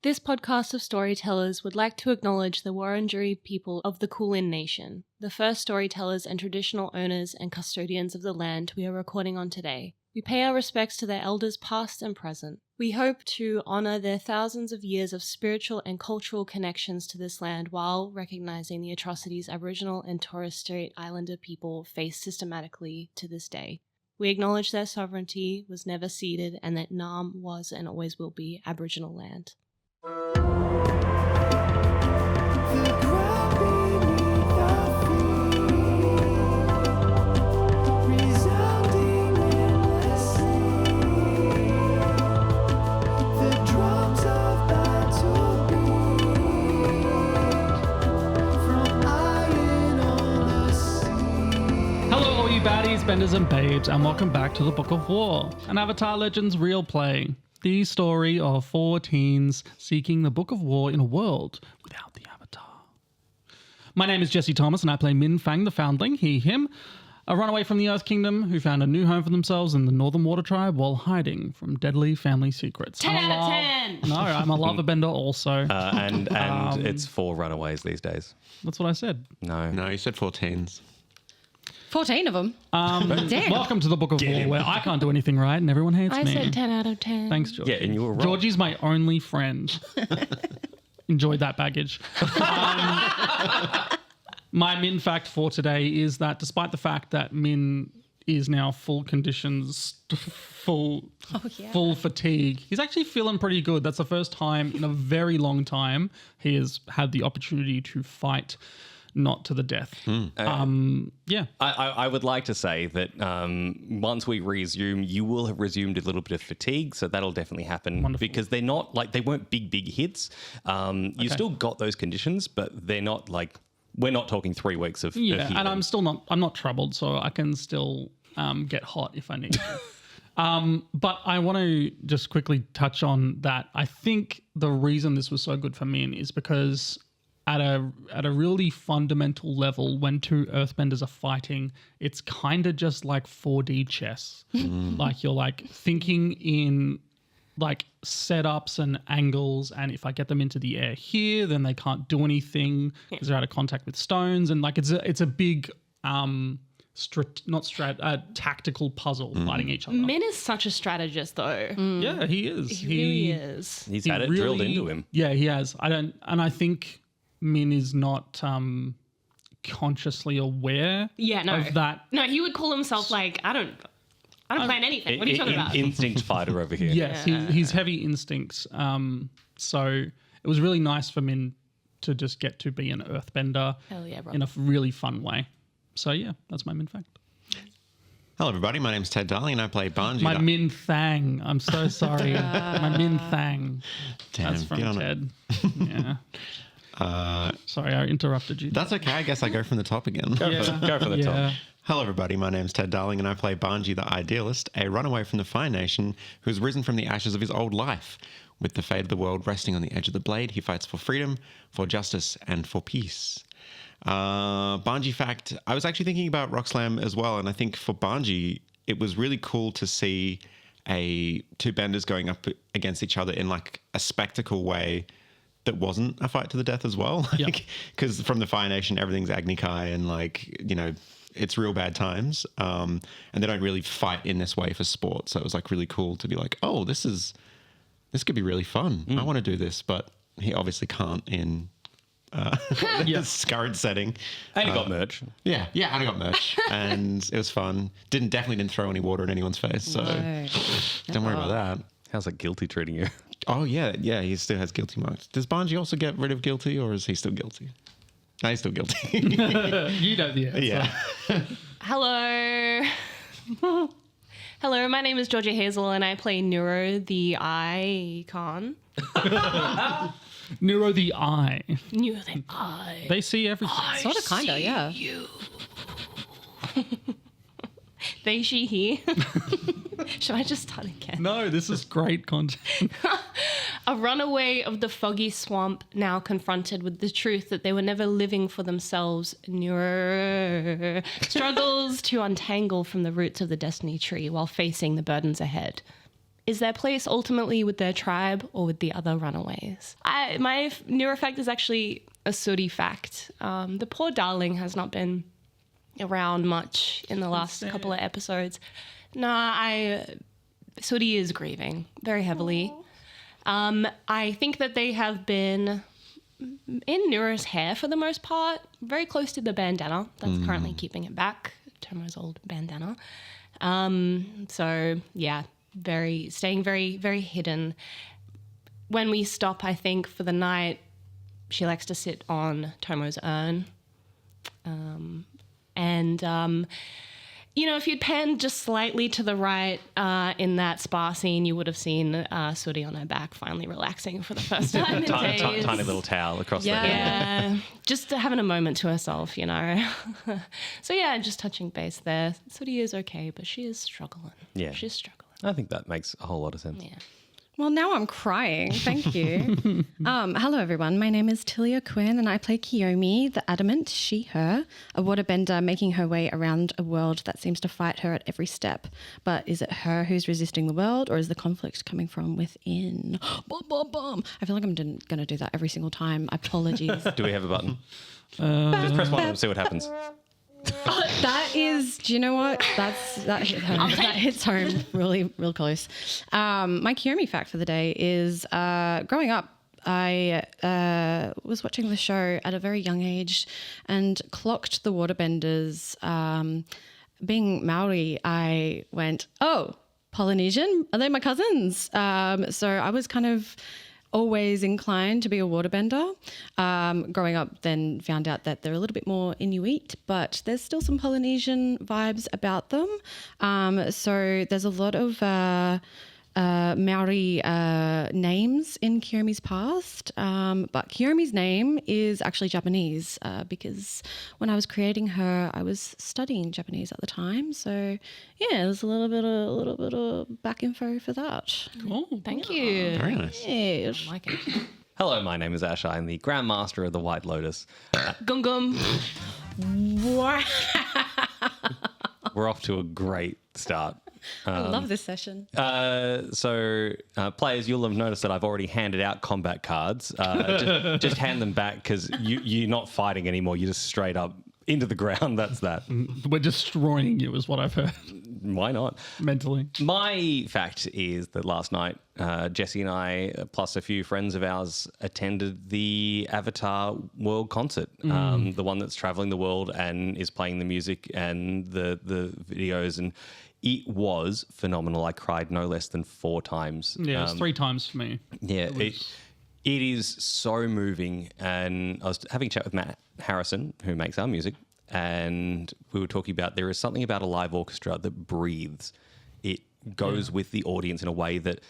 This podcast of storytellers would like to acknowledge the Wurundjeri people of the Kulin Nation, the first storytellers and traditional owners and custodians of the land we are recording on today. We pay our respects to their elders past and present. We hope to honour their thousands of years of spiritual and cultural connections to this land while recognising the atrocities Aboriginal and Torres Strait Islander people face systematically to this day. We acknowledge their sovereignty was never ceded and that Naarm was and always will be Aboriginal land. Baddies, benders and babes, and welcome back to the Book of War, an Avatar Legends real play. The story of 4 teens seeking the Book of War in a world without the Avatar. My name is Jesse Thomas and I play Minh Fang the Foundling, he, him, a runaway from the Earth Kingdom who found a new home for themselves in the Northern Water Tribe while hiding from deadly family secrets. 10 out of 10! No, I'm a lover bender also. And it's 4 runaways these days. That's what I said. No, you said 4 teens. 14 of them. Damn. Welcome to the Book of War, where I can't do anything right and everyone hates I me. said 10 out of 10. Thanks, Georgie. Yeah, and you were wrong. Georgie's my only friend. Enjoyed that baggage. My Minh fact for today is that despite the fact that Minh is now full conditions, full fatigue, he's actually feeling pretty good. That's the first time in a very long time he has had the opportunity to fight not to the death. Yeah. I would like to say that once we resume, you will have resumed a little bit of fatigue, so that'll definitely happen. Wonderful. Because they're not like, they weren't big hits. You still got those conditions, but they're not like, we're not talking 3 weeks of Yeah, healing. and I'm not troubled, so I can still get hot if I need to. But I want to just quickly touch on that. I think the reason this was so good for Minh is because at a really fundamental level, when 2 earthbenders are fighting, it's kind of just like 4D chess. Like you're like thinking in like setups and angles, and if I get them into the air here, then they can't do anything because they're out of contact with stones, and like it's a big tactical puzzle fighting each other. Minh is such a strategist, though. Yeah, he is. He really is. He's had it drilled into him. Yeah, he has. I think Minh is not consciously aware of that. No, he would call himself like, I don't plan anything. What are you talking about? Instinct fighter over here. Yes, he's heavy instincts. So it was really nice for Minh to just get to be an earthbender in a really fun way. So yeah, that's my Minh fact. Hello, everybody. My name's Ted Darling, and I play Banji. My Minh Thang. I'm so sorry. My Minh Thang. Damn, That's from Ted. Yeah. Sorry, I interrupted you. That's okay. I guess I go from the top again. Go for the top. Hello, everybody. My name's Ted Darling, and I play Banji the Idealist, a runaway from the Fire Nation who has risen from the ashes of his old life. With the fate of the world resting on the edge of the blade, he fights for freedom, for justice, and for peace. Banji fact, I was actually thinking about RockSlam as well, and I think for Banji, it was really cool to see 2 benders going up against each other in like a spectacle way that wasn't a fight to the death as well. Because from the Fire Nation, everything's Agni Kai and like, you know, it's real bad times. And they don't really fight in this way for sport. So it was like really cool to be like, oh, this could be really fun. I want to do this, but he obviously can't in this current setting. And he got merch. Yeah, and I got merch. And it was fun. Definitely didn't throw any water in anyone's face. So don't worry about that. How's that guilty treating you? Oh, yeah, he still has guilty marks. Does Banji also get rid of guilty, or is he still guilty? No, he's still guilty. You know the answer. Yeah. Hello. Hello, my name is Georgie Hazel, and I play Nuro the Icon. Nuro the Eye. Nuro the Eye. They see everything. Sort of, kind of, yeah. You. They, she, he. Should I just start again? No, this is great content. A runaway of the foggy swamp, now confronted with the truth that they were never living for themselves, struggles to untangle from the roots of the destiny tree while facing the burdens ahead. is their place ultimately with their tribe or with the other runaways? My Nuro fact is actually a Suri fact. The poor darling has not been around much in the last couple of episodes. Suri is grieving very heavily. I think that they have been in Nuro's hair for the most part, very close to the bandana that's currently keeping it back, Tomo's old bandana. So yeah, staying very, very hidden. When we stop, I think, for the night, she likes to sit on Tomo's urn. If you'd panned just slightly to the right in that spa scene, you would have seen Suri on her back, finally relaxing for the first time in days. Tiny little towel across the head. Yeah, just having a moment to herself, So yeah, just touching base there. Suri is okay, but she is struggling. Yeah. She's struggling. I think that makes a whole lot of sense. Yeah. Well, now I'm crying. Thank you. Hello, everyone. My name is Tilia Quinn, and I play Kiyomi, the adamant, she, her, a waterbender making her way around a world that seems to fight her at every step. But is it her who's resisting the world, or is the conflict coming from within? Bum, bum, bum. I feel like I'm going to do that every single time. Apologies. Do we have a button? Just press one and see what happens. That is, do you know what? That hit home. That hits home really, real close. My Kiyomi fact for the day is growing up, I was watching the show at a very young age and clocked the waterbenders. Being Maori, I went, oh, Polynesian? Are they my cousins? So I was kind of always inclined to be a waterbender. Growing up, then found out that they're a little bit more Inuit, but there's still some Polynesian vibes about them. So there's a lot of Maori names in Kiyomi's past, but Kiyomi's name is actually Japanese because when I was creating her, I was studying Japanese at the time. So yeah, there's a little bit of back info for that. Cool. Thank you. Very nice. Yes. I like it. Hello, my name is Ash. I'm the Grand Master of the White Lotus. Gum gum. We're off to a great start. I love this session. So players, you'll have noticed that I've already handed out combat cards. Just hand them back because you're not fighting anymore. You're just straight up into the ground. That's that. We're destroying you is what I've heard Why not? mentally. My fact is that last night, Jesse and I, plus a few friends of ours, attended the Avatar World Concert, the one that's traveling the world and is playing the music and the videos, and it was phenomenal. I cried no less than 4 times. Yeah, it's 3 times for me. Yeah, it is so moving. And I was having a chat with Matt Harrison, who makes our music, and we were talking about there is something about a live orchestra that breathes. It goes with the audience in a way that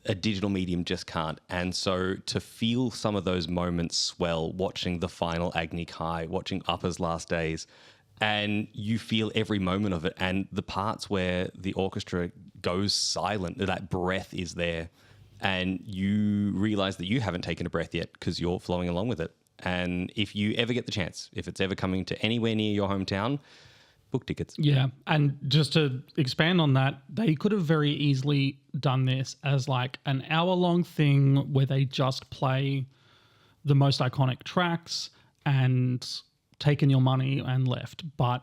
a digital medium just can't. And so to feel some of those moments swell, watching the final Agni Kai, watching Appa's last days, and you feel every moment of it. And the parts where the orchestra goes silent, that breath is there. And you realize that you haven't taken a breath yet because you're flowing along with it. And if you ever get the chance, if it's ever coming to anywhere near your hometown, book tickets. Yeah, and just to expand on that, they could have very easily done this as like an hour-long thing where they just play the most iconic tracks and taken your money and left. But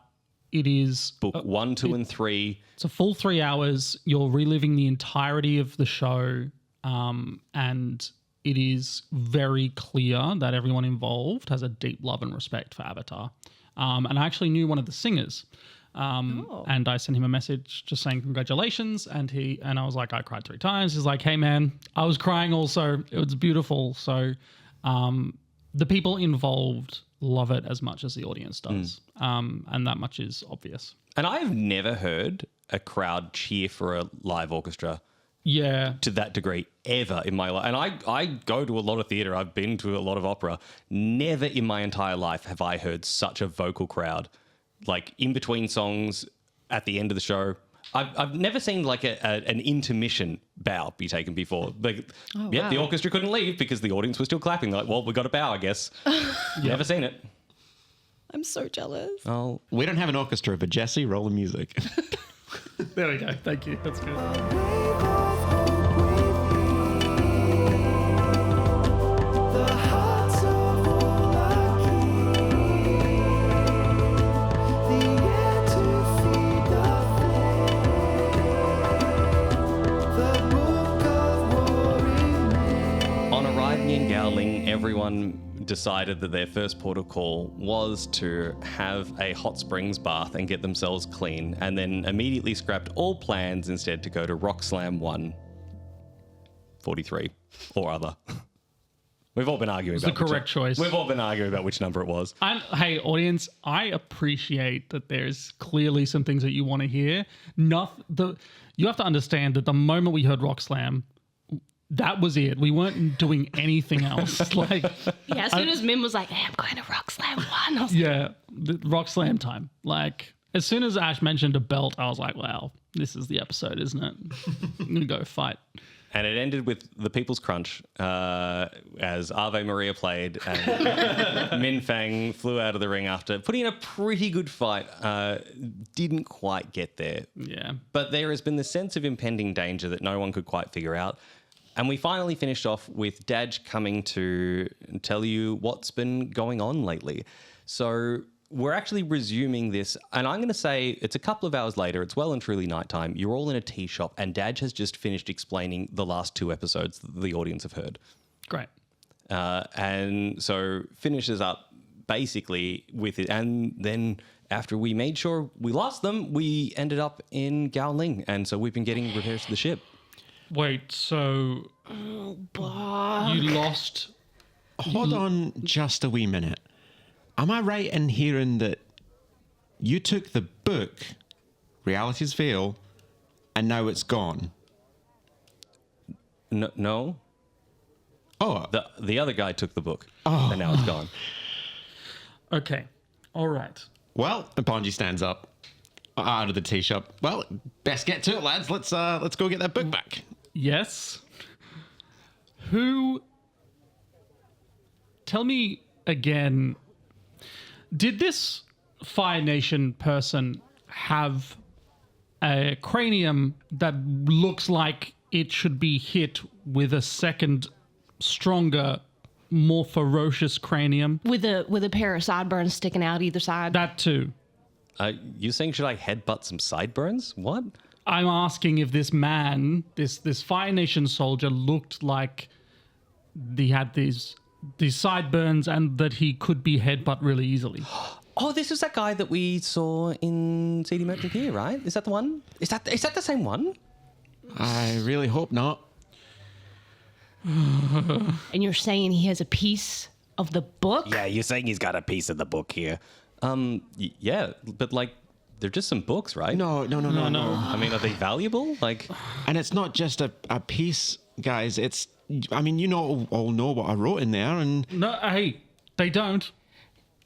it is... Book 1, 2, and 3. It's a full 3 hours. You're reliving the entirety of the show, and it is very clear that everyone involved has a deep love and respect for Avatar. And I actually knew one of the singers, and I sent him a message just saying congratulations, and I was like, I cried 3 times. He's like, hey man, I was crying also. It was beautiful. So the people involved love it as much as the audience does, and that much is obvious. And I've never heard a crowd cheer for a live orchestra to that degree ever in my life. And I go to a lot of theatre. I've been to a lot of opera. Never in my entire life have I heard such a vocal crowd. Like in between songs, at the end of the show. I've never seen like an intermission bow be taken before. Like, wow. The orchestra couldn't leave because the audience was still clapping. Like, well, we got a bow, I guess. Never seen it. I'm so jealous. Oh, We don't have an orchestra, but Jesse, roll the music. There we go. Thank you. That's good. arriving in Gowling, everyone decided that their first port of call was to have a hot springs bath and get themselves clean, and then immediately scrapped all plans instead to go to RockSlam 143 or other. We've all been arguing about the correct choice. We've all been arguing about which number it was. Hey, audience, I appreciate that there's clearly some things that you want to hear. You have to understand that the moment we heard RockSlam, that was it. We weren't doing anything else. Like, Yeah, as soon as Minh was like, hey, I'm going to RockSlam 1. I was yeah, the RockSlam time. Like, as soon as Ash mentioned a belt, I was like, wow, this is the episode, isn't it? I'm going to go fight. And it ended with the People's Crunch as Ave Maria played, and Minh Fang flew out of the ring after putting in a pretty good fight. Didn't quite get there. Yeah. But there has been the sense of impending danger that no one could quite figure out. And we finally finished off with Dadge coming to tell you what's been going on lately. So we're actually resuming this, and I'm going to say it's a couple of hours later. It's well and truly nighttime. You're all in a tea shop, and Dadge has just finished explaining the last 2 episodes that the audience have heard. Great. And so finishes up basically with it. And then after we made sure we lost them, we ended up in Gowling. And so we've been getting repairs to the ship. Wait, so you lost... Hold on just a wee minute. Am I right in hearing that you took the book, Reality's Veil, and now it's gone? No. Oh. The other guy took the book, and now it's gone. Okay. All right. Well, Banji stands up out of the tea shop. Well, best get to it, lads. Let's go get that book back. Yes. Who... Tell me again, did this Fire Nation person have a cranium that looks like it should be hit with a second, stronger, more ferocious cranium? with a pair of sideburns sticking out either side. That too. You saying should I headbutt some sideburns? What? I'm asking if this man, this Fire Nation soldier, looked like he had these sideburns and that he could be headbutt really easily. Oh, this is that guy that we saw in CD Merchant Gear, right? Is that the one? Is that the same one? I really hope not. And you're saying he has a piece of the book? Yeah, you're saying he's got a piece of the book here. Yeah, but like, they're just some books, right? No. I mean, are they valuable? Like, And it's not just a piece, guys. It's, I mean, you all know what I wrote in there, and No, hey, they don't.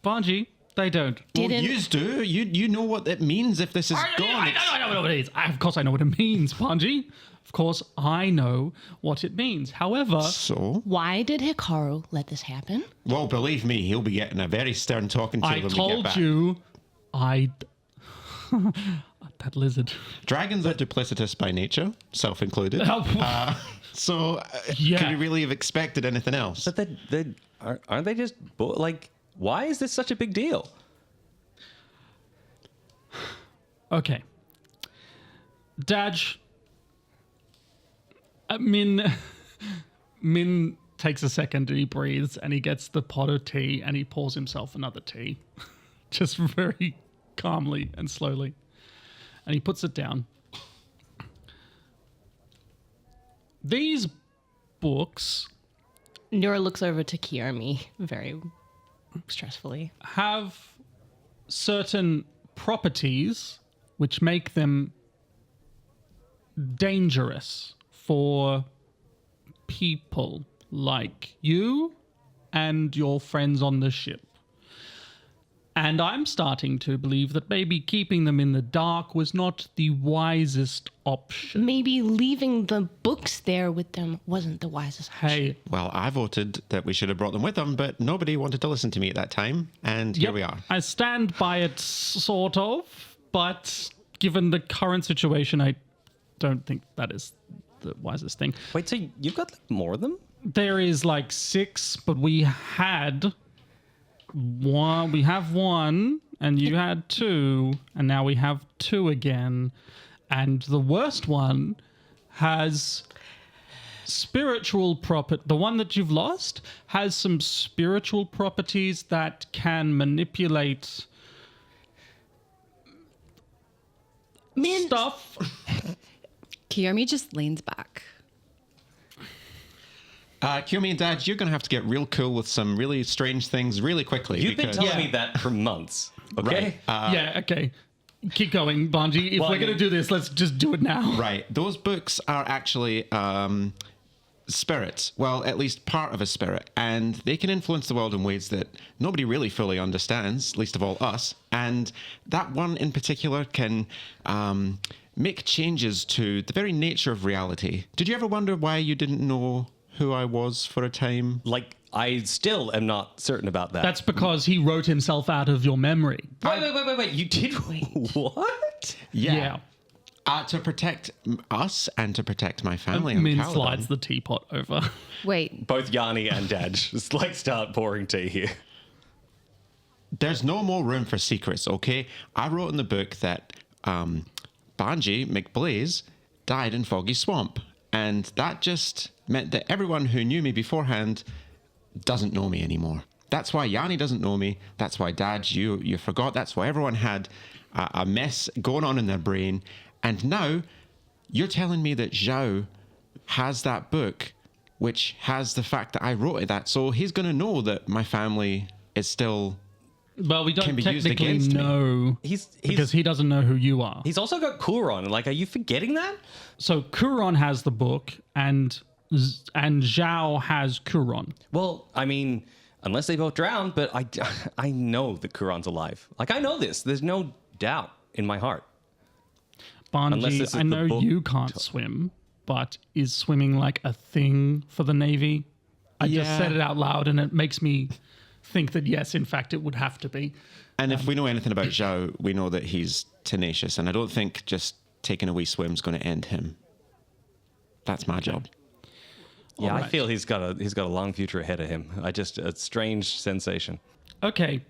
Banji, they don't. well, Didn't- yous do. You know what it means if this is gone. I know what it is. Of course I know what it means, Banji. Of course I know what it means. However... So, Why did Hikaru let this happen? well, believe me, he'll be getting a very stern talking to I when we get told back. you, that lizard. Dragons are duplicitous by nature, self-included. So, Yeah. could we really have expected anything else? but aren't they just like? Why is this such a big deal? Okay. Dadge. Minh takes a second and he breathes and he gets the pot of tea and he pours himself another tea. Just very calmly and slowly. And he puts it down. These books Nuro looks over to Kiyomi very stressfully. have certain properties which make them dangerous for people like you and your friends on the ship. And I'm starting to believe that maybe keeping them in the dark was not the wisest option. Maybe leaving the books there with them wasn't the wisest option. Hey, Well, I voted that we should have brought them with them, but nobody wanted to listen to me at that time, and here yep, we are. I stand by it, sort of, but given the current situation, I don't think that is the wisest thing. Wait, so you've got like more of them? There is like 6, but we had one. We have 1, and you had 2, and now we have 2 again. And the worst one has spiritual property. The one that you've lost has some spiritual properties that can manipulate stuff. Kiyomi just leans back. Kiyomi and Dadge, you're going to have to get real cool with some really strange things really quickly. You've been telling me that for months, okay? Yeah, okay. Keep going, Banji. If we're going to do this, let's just do it now. Right. Those books are actually spirits. Well, at least part of a spirit. And they can influence the world in ways that nobody really fully understands, least of all us. And that one in particular can make changes to the very nature of reality. Did you ever wonder why you didn't know who I was for a time? Like, I still am not certain about that. That's because he wrote himself out of your memory. Wait. You did what? Yeah. To protect us and to protect my family. on Minh Caledon. slides the teapot over. Wait. Both Yanni and Dadge just like start pouring tea here. There's no more room for secrets, okay? I wrote in the book that Banji McBlaze died in Foggy Swamp. And that just meant that everyone who knew me beforehand doesn't know me anymore. That's why Yanni doesn't know me. That's why Dadge, you forgot. That's why everyone had a mess going on in their brain. And now you're telling me that Zhao has that book, which has the fact that I wrote it. That so he's going to know that my family is still. Well, we don't Can be used technically against me. know because he doesn't know who you are. He's also got Kuron. Like, are you forgetting that? So Kuron has the book, and Zhao has Kuron. Well, I mean, unless they both drowned, but I know that Kuron's alive. Like, I know this. There's no doubt in my heart. Unless this Banji, is I the know book you can't swim, but is swimming like a thing for the Navy? I just Yeah. said it out loud, and it makes me think that yes, in fact, it would have to be. And if we know anything about Zhao, we know that he's tenacious. And I don't think just taking a wee swim's going to end him. That's my job. Yeah, All I right. feel he's got a long future ahead of him. A strange sensation. Okay.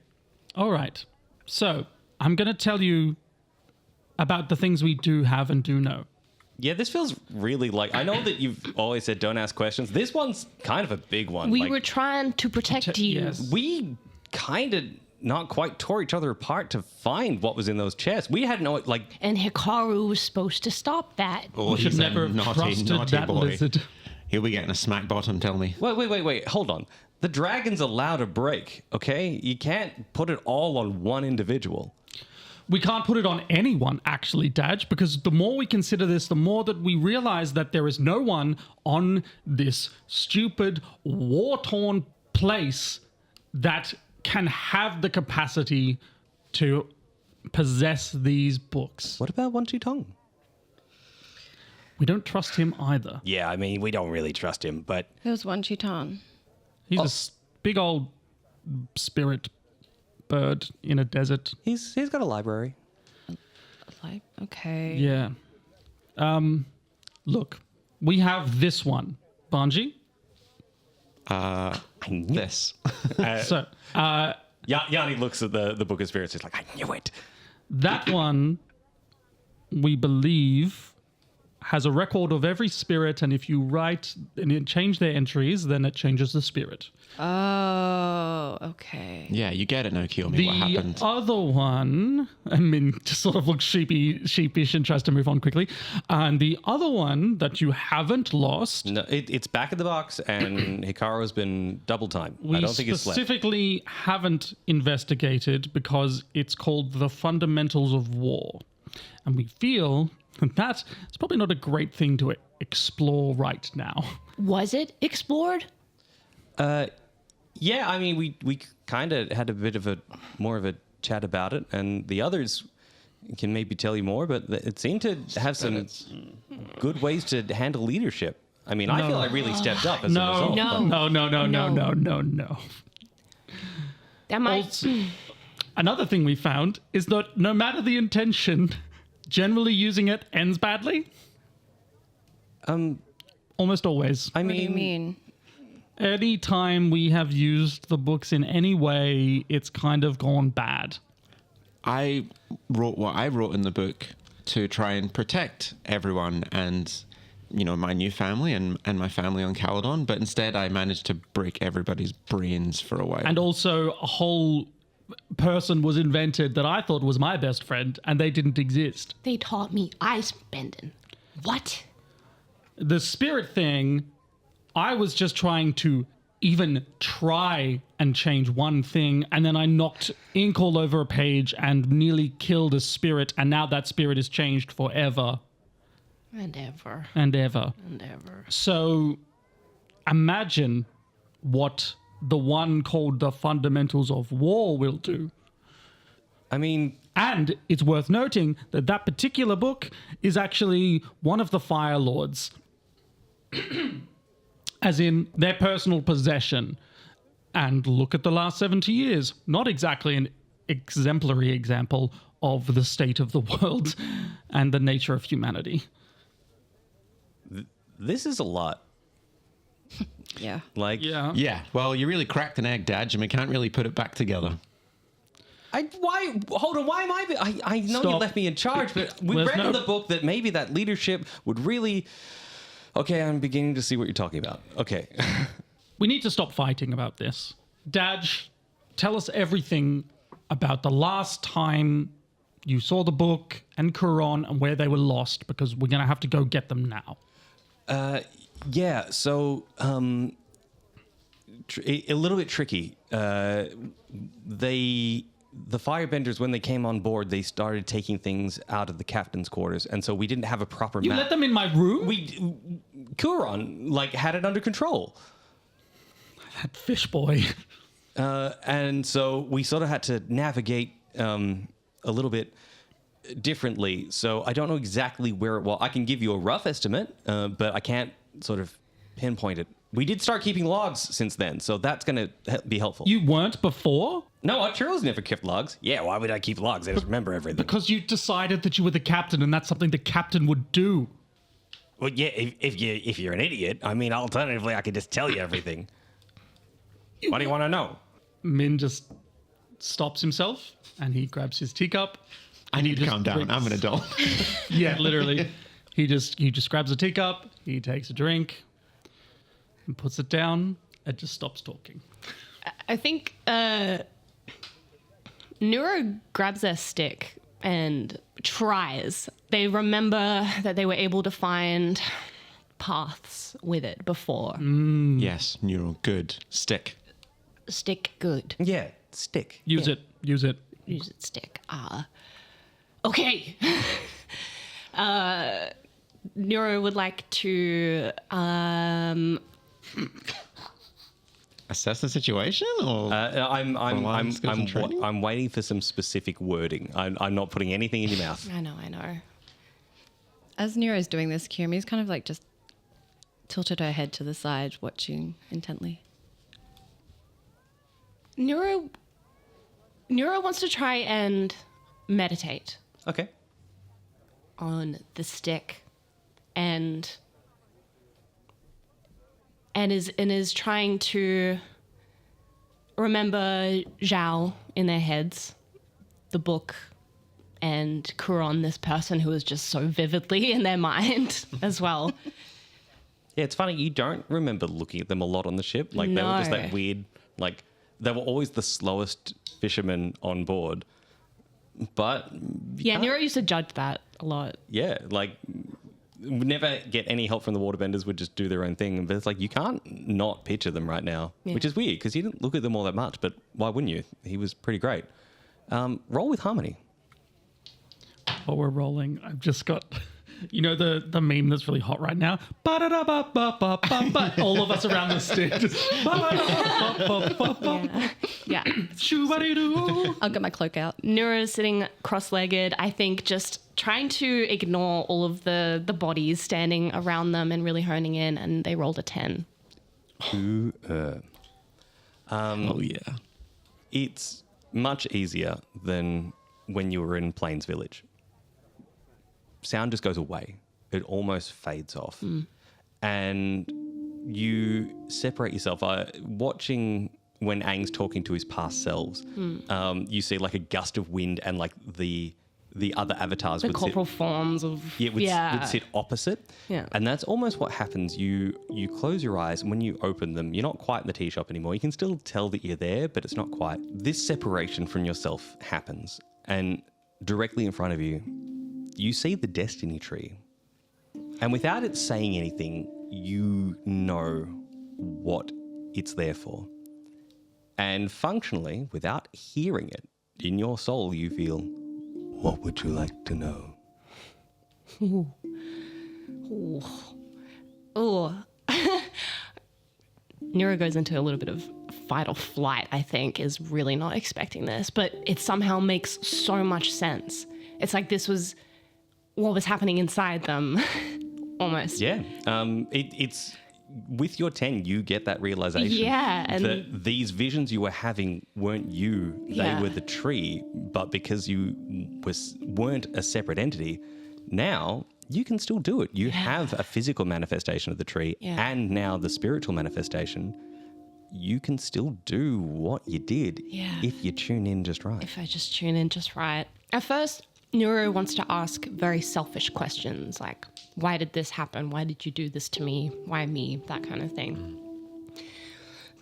All right. So I'm going to tell you about the things we do have and do know. Yeah, this feels really like... I know that you've always said don't ask questions. This one's kind of a big one. We Like, were trying to protect you. Yes. we kind of not quite tore each other apart to find what was in those chests. We had no... Like, And Hikaru was supposed to stop that. Oh, We should he's a never have naughty, trusted naughty that boy. lizard. He'll be getting a smack bottom, tell me. wait. Hold on. The dragon's allowed a break, okay? You can't put it all on one individual. We can't put it on anyone, actually, Dadge, because the more we consider this, the more that we realize that there is no one on this stupid, war-torn place that can have the capacity to possess these books. What about Wan Chi Tong? We don't trust him either. Yeah, I mean, we don't really trust him, but... There's one Chiton. He's a big old spirit bird in a desert. He's got a library. Like, okay. Yeah. Look, we have this one. Banji? I knew This. So, Yanni looks at the Book of Spirits. He's like, I knew it. that one, we believe, has a record of every spirit, and if you write and you change their entries, then it changes the spirit. Oh, okay. Yeah, you get it now, Kiyomi, what The happened. other one, and Minh just sort of looks sheepish and tries to move on quickly. And the other one that you haven't lost, No, it's back in the box, and Hikaru's been double time. we I don't think it's slept. specifically haven't investigated because it's called The Fundamentals of War. And we feel that it's probably not a great thing to explore right now. Was it explored? Yeah, I mean, we kind of had a bit of more of a chat about it, and the others can maybe tell you more, but it seemed to have some good ways to handle leadership. I mean, I feel I really stepped up as a result. No. That might. Also, another thing we found is that no matter the intention, generally using it ends badly. Almost always. I What do you mean, mean? Any time we have used the books in any way, it's kind of gone bad. I wrote what I wrote in the book to try and protect everyone and my new family and my family on Caledon, but instead I managed to break everybody's brains for a while. And also a whole person was invented that I thought was my best friend, and they didn't exist. They taught me ice bending. What? The spirit thing, I was just trying to even try and change one thing, and then I knocked ink all over a page and nearly killed a spirit, and now that spirit is changed forever. And ever. And ever. And ever. So imagine what the one called The Fundamentals of War will do. I mean, And it's worth noting that that particular book is actually one of the Fire Lords, as in their personal possession. And look at the last 70 years. Not exactly an exemplary example of the state of the world and the nature of humanity. this is a lot. Yeah. Like, Yeah. Yeah, well, you really cracked an egg, Dadge, and we can't really put it back together. Hold on, why am I know you Stop. left me in charge, but we There's read no- in the book that maybe that leadership would really... Okay, I'm beginning to see what you're talking about. Okay. We need to stop fighting about this. Dadge, tell us everything about the last time you saw the book and Quran and where they were lost, because we're going to have to go get them now. Yeah, so a little bit tricky. The firebenders, when they came on board, they started taking things out of the captain's quarters, and so we didn't have a proper You map. let them in my room? Kuron had it under control, That fish boy. and so we sort of had to navigate a little bit differently. So I don't know exactly where. Well, I can give you a rough estimate, but I can't sort of pinpoint it. We did start keeping logs since then, so that's going to be helpful. You weren't before? No, Arturo's never kept logs. Yeah, why would I keep logs? I just remember everything. Because you decided that you were the captain and that's something the captain would do. Well, yeah, if you're an idiot, I mean, alternatively, I could just tell you everything. What do you want to know? Minh just stops himself and he grabs his teacup. I need to just calm down. drinks. I'm an adult. Yeah, literally. He just grabs a teacup, he takes a drink and puts it down and just stops talking. I think Nuro grabs their stick and tries. They remember that they were able to find paths with it before. Yes, neural, good. Stick. Stick good. Yeah, stick. Use it. Use it, stick. Okay. Nuro would like to Assess the situation, or I'm waiting for some specific wording. I'm not putting anything in your mouth. I know. As Nero's doing this, Kiyomi's kind of like just tilted her head to the side, watching intently. Nuro wants to try and meditate Okay. on the stick and is trying to remember Zhao in their heads, the book, and Quran, this person who is just so vividly in their mind as well. Yeah, it's funny. You don't remember looking at them a lot on the ship. Like they were just No. that weird. Like they were always the slowest fishermen on board. But Yeah, Nuro used to judge that a lot. yeah, like would never get any help from the waterbenders. Would just do their own thing. But it's like you can't not picture them right now, Yeah. which is weird because you didn't look at them all that much. But why wouldn't you? He was pretty great. Roll with harmony. While we're rolling, I've just got, you know, the meme that's really hot right now? Ba-da-da-ba-ba-ba-ba-ba. All of us around the stick. Just ba-da-da-ba-ba-ba-ba. Yeah. Shoo-ba-dee-doo. I'll get my cloak out. Nuro sitting cross-legged, I think just trying to ignore all of the bodies standing around them and really honing in, and they rolled a 10. oh yeah. It's much easier than when you were in Plains Village. Sound just goes away. It almost fades off. And you separate yourself. Watching when Aang's talking to his past selves, you see like a gust of wind and like the the other avatars The would corporal forms of would sit opposite. Yeah. And that's almost what happens. You close your eyes, and when you open them, you're not quite in the tea shop anymore. You can still tell that you're there, but it's not quite. This separation from yourself happens, and directly in front of you, you see the destiny tree. And without it saying anything, you know what it's there for. And functionally, without hearing it, in your soul, you feel, what would you like to know? Oh. Nuro goes into a little bit of fight or flight, I think, is really not expecting this, but it somehow makes so much sense. It's like this was what was happening inside them, almost. Yeah. It's with your 10, you get that realization. Yeah. And that these visions you were having weren't you, they Yeah. were the tree, but because you weren't a separate entity, now you can still do it. You have a physical manifestation of the tree and now the spiritual manifestation. You can still do what you did if you tune in just right. if I just tune in just right. At first, Nuro wants to ask very selfish questions like, why did this happen? Why did you do this to me? Why me? That kind of thing.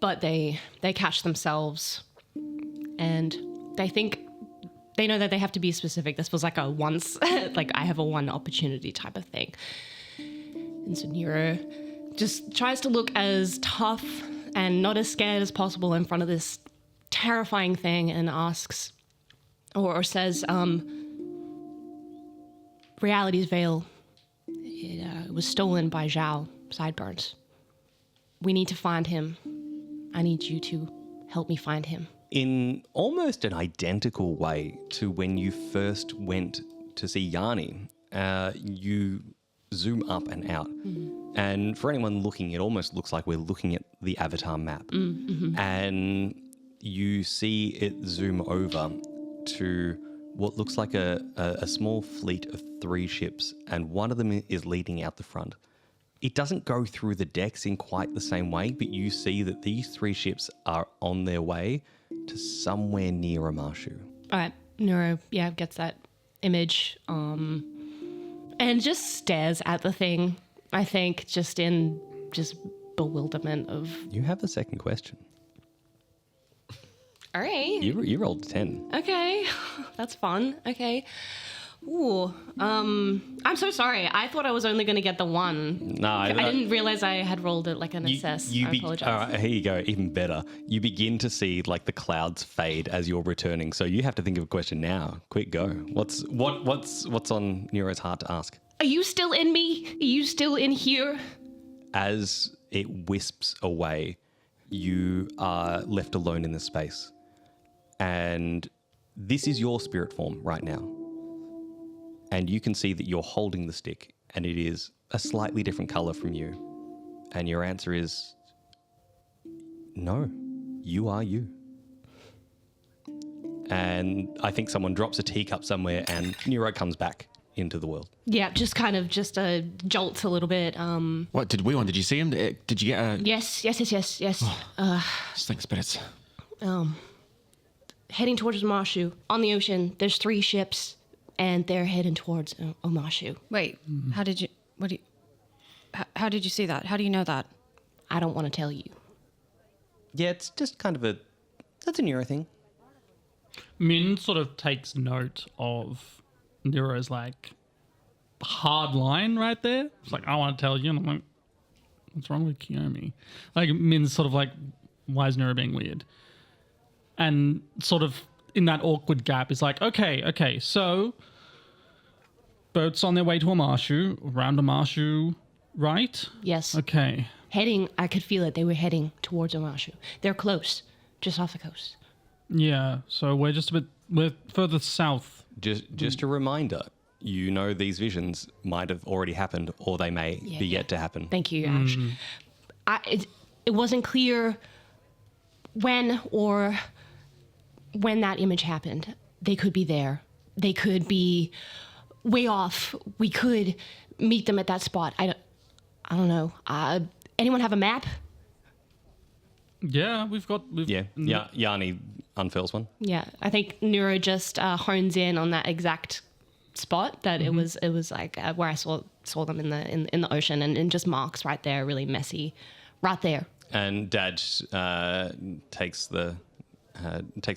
But they catch themselves and they know that they have to be specific. This was like a once, like I have a one opportunity type of thing. And so Nuro just tries to look as tough and not as scared as possible in front of this terrifying thing and asks or says, reality's veil. It was stolen by Zhao, Sideburns. We need to find him. I need you to help me find him. In almost an identical way to when you first went to see Yanni, you zoom up and out. And for anyone looking, it almost looks like we're looking at the avatar map. And you see it zoom over to what looks like a small fleet of 3 ships, and one of them is leading out the front. It doesn't go through the decks in quite the same way, but you see that these 3 ships are on their way to somewhere near Amashu. All right, Nuro, gets that image and just stares at the thing, I think, just in bewilderment of... You have a second question. All right. You rolled a 10. Okay, that's fun. Okay. Ooh, I'm so sorry. I thought I was only going to get the 1. No, I didn't realize I had rolled it like an assess. I apologize. All right, here you go. Even better. You begin to see like the clouds fade as you're returning. So you have to think of a question now. Quick, go. What's on Neuro's heart to ask? Are you still in me? Are you still in here? As it wisps away, you are left alone in this space. And this is your spirit form right now. And you can see that you're holding the stick, and it is a slightly different color from you. And your answer is, no, you are you. And I think someone drops a teacup somewhere, and Nuro comes back into the world. Yeah, just jolts a little bit. What did we want? Did you see him? Did you get a... Yes. Thanks, spirits. Heading towards Omashu. On the ocean, there's 3 ships, and they're heading towards Omashu. Wait, how did you see that? How do you know that? I don't want to tell you. Yeah, it's just kind of that's a Nuro thing. Minh sort of takes note of Neuro's like hard line right there. It's like, I want to tell you. And I'm like, what's wrong with Kiyomi? Like, Min's sort of like, why is Nuro being weird? And sort of in that awkward gap, it's like, okay, so boats on their way to Amashu, around Amashu, right? Yes. Okay. I could feel it. They were heading towards Omashu. They're close, just off the coast. Yeah, so we're further south. Just a reminder, you know these visions might have already happened, or they may be yet to happen. Thank you, Ash. It wasn't clear when that image happened. They could be there. They could be way off. We could meet them at that spot. I don't know. Anyone have a map? Yeah, Yanni unfurls one. Yeah, I think Nuro just hones in on that exact spot that it was like where I saw them in the ocean, and just marks right there, really messy, right there. And Dadge takes the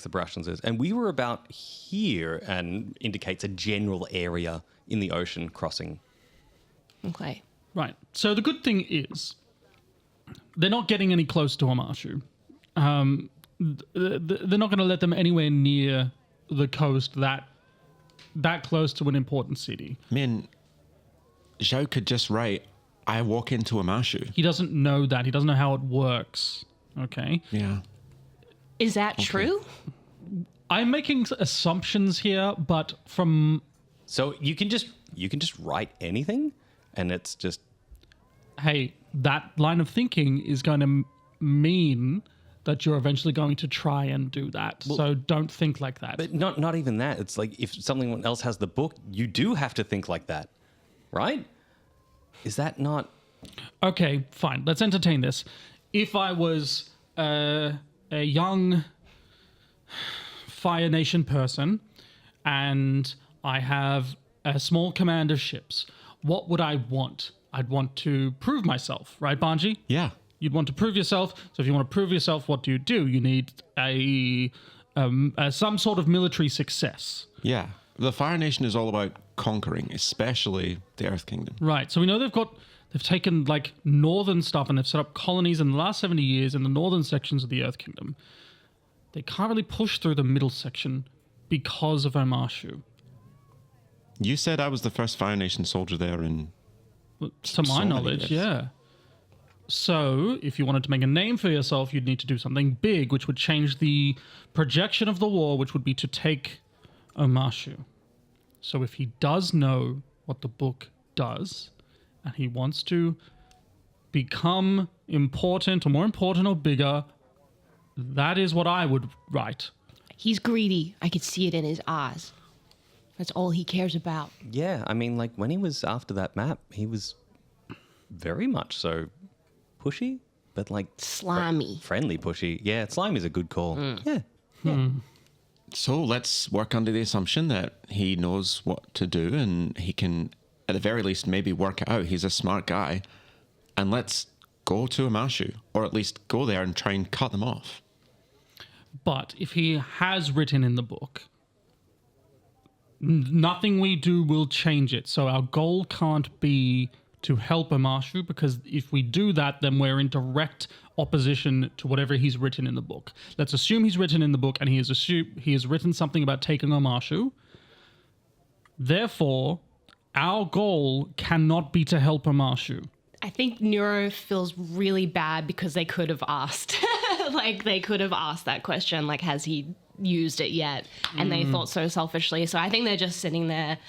brush and says, and we were about here, and indicates a general area in the ocean crossing. Okay. Right. So the good thing is they're not getting any close to Amashu. They're not going to let them anywhere near the coast that close to an important city. Minh, Zhou could just write, I walk into Amashu. He doesn't know that. He doesn't know how it works. Okay. Yeah. Is that true? I'm making assumptions here, but from... So you can just write anything, and it's just... Hey, that line of thinking is going to mean that you're eventually going to try and do that. Well, so don't think like that. But not even that. It's like if someone else has the book, you do have to think like that, right? Is that not... Okay, fine. Let's entertain this. If I was a young Fire Nation person and I have a small command of ships, what would I want? I'd want to prove myself, right, Banji? Yeah. You'd want to prove yourself. So if you want to prove yourself, what do? You need some sort of military success. Yeah. The Fire Nation is all about conquering, especially the Earth Kingdom. Right. So we know they've taken like northern stuff and they've set up colonies in the last 70 years in the northern sections of the Earth Kingdom. They can't really push through the middle section because of Omashu. You said I was the first Fire Nation soldier there in... To my knowledge, yeah. So, if you wanted to make a name for yourself, you'd need to do something big, which would change the projection of the war, which would be to take Omashu. So if he does know what the book does, and he wants to become important, or more important or bigger, that is what I would write. He's greedy. I could see it in his eyes. That's all he cares about. Yeah, I mean, like, when he was after that map, he was very much so pushy, but like... Slimy. Friendly pushy. Yeah, slimy is a good call. Yeah. So let's work under the assumption that he knows what to do and he can, at the very least, maybe work it out. He's a smart guy. And let's go to Amashu, or at least go there and try and cut them off. But if he has written in the book, nothing we do will change it. So our goal can't be to help Amashu, because if we do that, then we're in direct opposition to whatever he's written in the book. Let's assume he's written in the book and he has written something about taking Amashu. Therefore, our goal cannot be to help Amashu. I think Nuro feels really bad because they could have asked. Like, they could have asked that question, like, has he used it yet? And they thought so selfishly. So I think they're just sitting there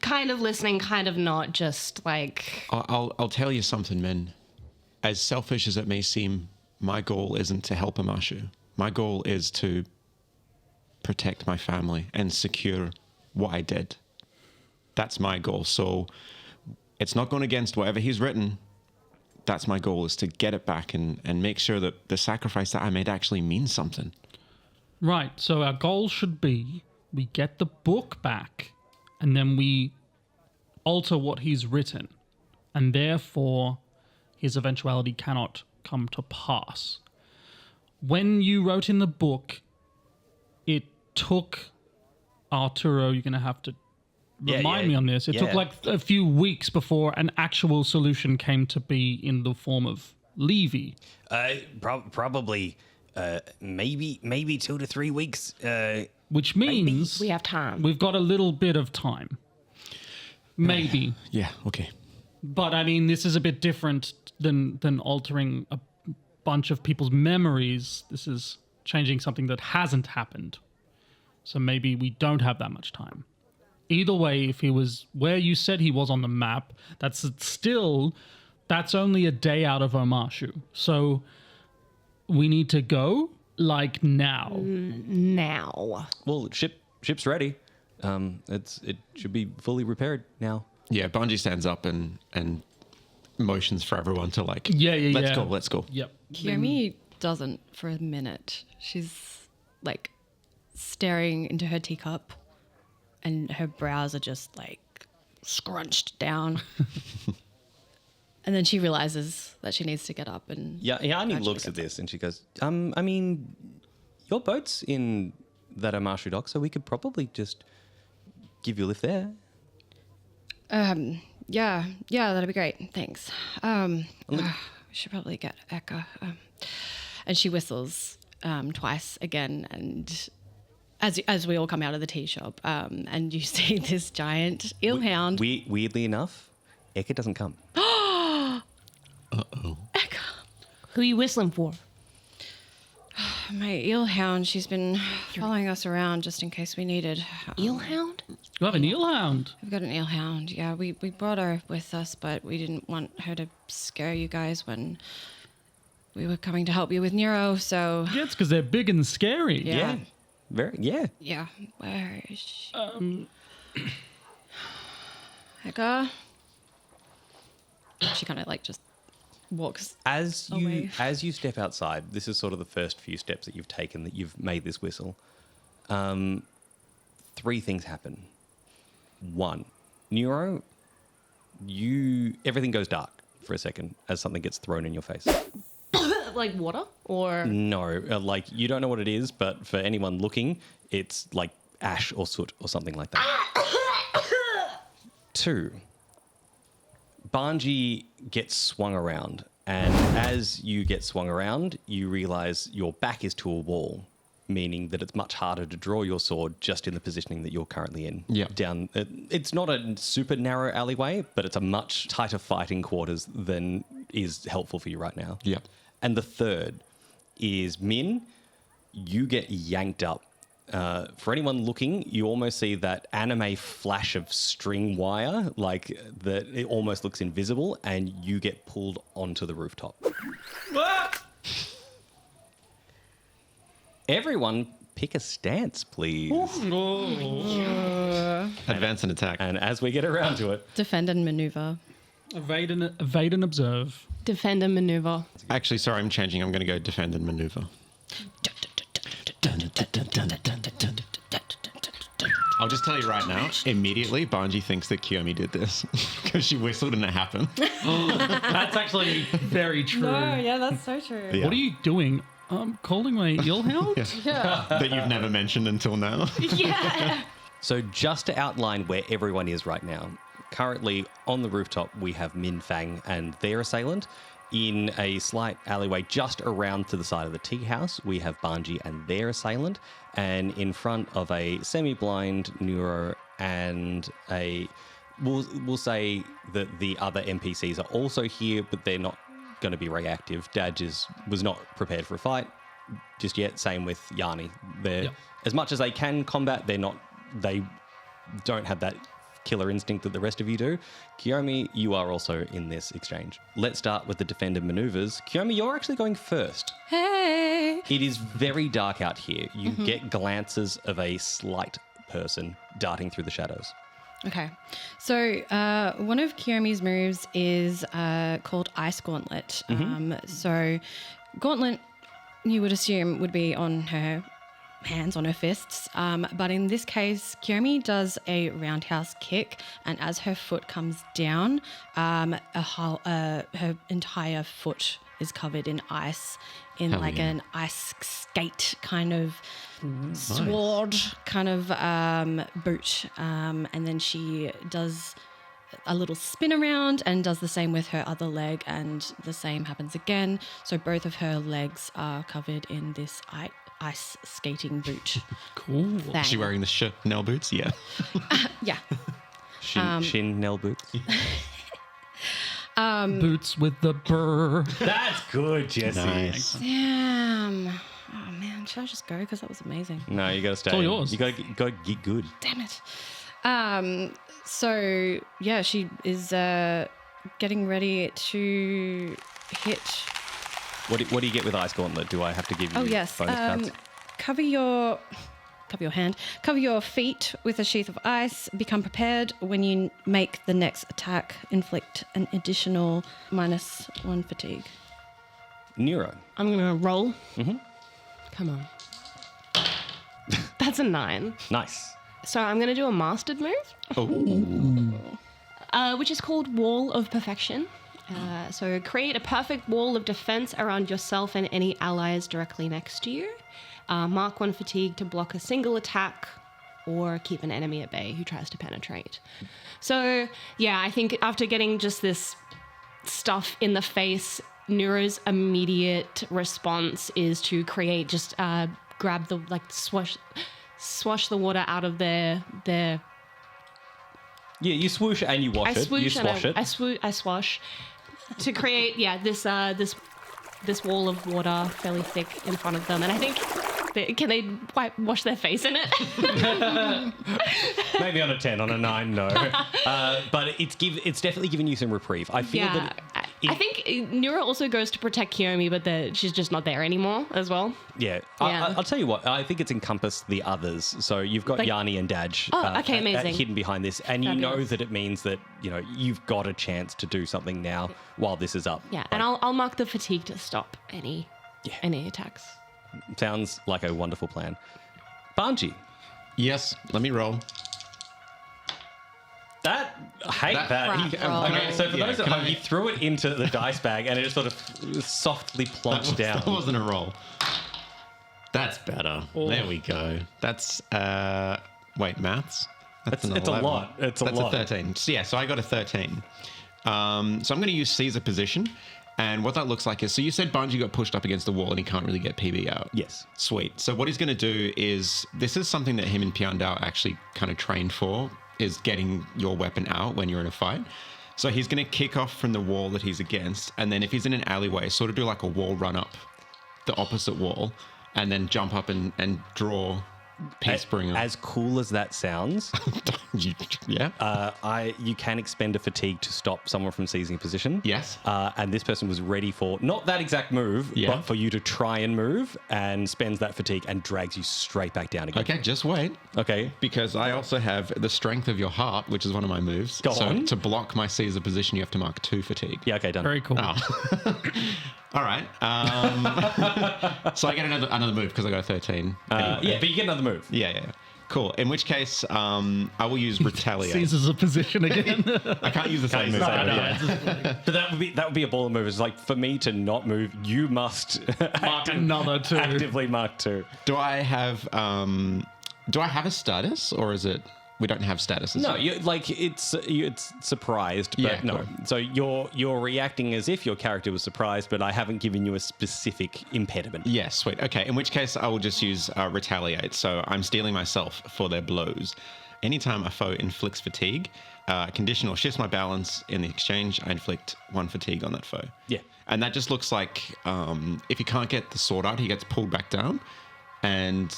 kind of listening, kind of not, just like... I'll tell you something, Minh. As selfish as it may seem, my goal isn't to help Amashu. My goal is to protect my family and secure what I did. That's my goal. So it's not going against whatever he's written. That's my goal, is to get it back and make sure that the sacrifice that I made actually means something. Right. So our goal should be we get the book back and then we alter what he's written. And therefore, his eventuality cannot come to pass. When you wrote in the book, it took Arturo, you're going to have to remind me on this. It took like a few weeks before an actual solution came to be in the form of Levy. Probably maybe 2 to 3 weeks. Which means we have time. We've got a little bit of time. Maybe. Yeah, okay. But I mean, this is a bit different than altering a bunch of people's memories. This is changing something that hasn't happened. So maybe we don't have that much time. Either way, if he was where you said he was on the map, that's only a day out of Omashu. So we need to go like now. Now. Well, ship's ready. It should be fully repaired now. Yeah, Banji stands up and motions for everyone to like, let's go. Yep. Kiyomi doesn't for a minute. She's like staring into her teacup and her brows are just like scrunched down. And then she realizes that she needs to get up and... Yeah, Yanni looks at this and she goes, I mean, your boat's in that Omashu dock, so we could probably just give you a lift there. Yeah, that'd be great. Thanks. We should probably get Eka. And she whistles twice again, and as we all come out of the tea shop, and you see this giant eelhound. Weirdly enough, Eka doesn't come. Uh-oh. Eka. Who are you whistling for? My eelhound, she's been following us around just in case we needed. Eelhound? You have an eelhound. We've got an eelhound. Yeah, we brought her with us, but we didn't want her to scare you guys when we were coming to help you with Nuro, so... Yeah, it's because they're big and scary. Yeah. Yeah. Yeah. Where is she? Eka? She kind of like just walks As away. you step outside, this is sort of the first few steps that you've taken that you've made this whistle. 3 things happen. 1, Nuro, everything goes dark for a second as something gets thrown in your face. Like water? Or... No, like you don't know what it is, but for anyone looking, it's like ash or soot or something like that. 2, Banji gets swung around, and as you get swung around, you realize your back is to a wall, meaning that it's much harder to draw your sword just in the positioning that you're currently in. Yeah. It's not a super narrow alleyway, but it's a much tighter fighting quarters than is helpful for you right now. Yeah. And the 3rd is Minh, you get yanked up. For anyone looking, you almost see that anime flash of string wire, like that it almost looks invisible, and you get pulled onto the rooftop. Everyone pick a stance, please. Advance and attack. And as we get around to it, Defend and maneuver. Evade and observe. Defend and maneuver. Actually, sorry, I'm changing. I'm going to go defend and maneuver. I'll just tell you right now, immediately, Banji thinks that Kiyomi did this because she whistled and it happened. That's actually very true. yeah, that's so true. Yeah. What are you doing? Calling my eelhound? That you've never mentioned until now. so just to outline where everyone is right now, currently on the rooftop, we have Minh Fang and their assailant. In a slight alleyway just around to the side of the tea house, we have Banji and their assailant. And in front of a semi-blind Nuro and we'll say that the other NPCs are also here, but they're not going to be reactive. Dadge was not prepared for a fight just yet. Same with Yanni. As much as they can combat, they don't have that killer instinct that the rest of you do. Kiyomi, you are also in this exchange. Let's start with the defender maneuvers. Kiyomi, you're actually going first. Hey! It is very dark out here. You get glances of a slight person darting through the shadows. Okay. So one of Kiyomi's moves is called Ice Gauntlet. So Gauntlet, you would assume, would be on her hands, on her fists. But in this case, Kiyomi does a roundhouse kick, and as her foot comes down, her entire foot is covered in ice, in an ice skate kind of sword kind of boot. And then she does a little spin around and does the same with her other leg, and the same happens again. So both of her legs are covered in this ice skating boot. Cool. Is she wearing the Chanel boots? Yeah. Yeah. Shin nail boots. Boots with the burr. That's good, Jesse. Nice. Damn. Oh man, should I just go? Because that was amazing. No, you got to stay. all yours. You got to get good. Damn it. So yeah, she is getting ready to hit. What do you get with Ice Gauntlet? Do I have to give you Oh yes. bonus cards? Cover your feet with a sheath of ice. Become prepared when you make the next attack. Inflict an additional -1 fatigue. Nuro. I'm going to roll. Come on. That's a 9. Nice. So I'm going to do a mastered move, which is called Wall of Perfection. So create a perfect wall of defense around yourself and any allies directly next to you. Mark 1 fatigue to block a single attack or keep an enemy at bay who tries to penetrate. So, yeah, I think after getting just this stuff in the face, Nuro's immediate response is to create, just grab the, like, swash the water out of their Yeah, you swoosh and you wash it. You swash it. I swash to create, this wall of water fairly thick in front of them. And I think, can they wash their face in it? Maybe on a 10, on a 9, no. But it's definitely giving you some reprieve. I feel that... I think Nuro also goes to protect Kiyomi, but she's just not there anymore as well. Yeah. Yeah. I'll tell you what, I think it's encompassed the others. So you've got Yanni and Dadge okay, amazing. hidden behind this. And Fabulous. you know that it means that, you've got a chance to do something now while this is up. Yeah, and I'll mark the fatigue to stop any attacks. Sounds like a wonderful plan. Banji. Yes, let me roll. I hate that. Okay, so for those at home, he threw it into the dice bag and it just sort of softly plonked down. That wasn't a roll. That's better. Oh. There we go. That's, wait, maths? It's a lot. It's a lot. That's a 13. So, so I got a 13. So I'm going to use Caesar position. And what that looks like is, so you said Banji got pushed up against the wall and he can't really get PB out. Yes. Sweet. So what he's going to do is, this is something that him and Piandao actually kind of trained for, is getting your weapon out when you're in a fight. So he's going to kick off from the wall that he's against, and then if he's in an alleyway, sort of do like a wall run up the opposite wall, and then jump up and draw Peacebringer. As cool as that sounds, yeah. You can expend a fatigue to stop someone from seizing a position. Yes. And this person was ready for not that exact move, but for you to try and move, and spends that fatigue and drags you straight back down again. Okay, just wait. Okay. Because I also have the strength of your heart, which is one of my moves. Go on. To block my Caesar position, you have to mark 2 fatigue. Yeah, okay, done. Very cool. Oh. All right. So I get another move because I got a 13. Yeah, but you get another move. Yeah. Cool. In which case, I will use retaliate. Caesar's a position again. I can't use the same move. But that would be a baller move. It's like, for me to not move, you must Mark another 2. actively mark 2. Do I have a status, or is it we don't have statuses? No, it's surprised, but no. Cool. So you're reacting as if your character was surprised, but I haven't given you a specific impediment. Yeah, sweet. Okay, in which case I will just use retaliate. So I'm stealing myself for their blows. Anytime a foe inflicts fatigue, conditional shifts my balance. In the exchange, I inflict 1 fatigue on that foe. Yeah. And that just looks like if he can't get the sword out, he gets pulled back down. And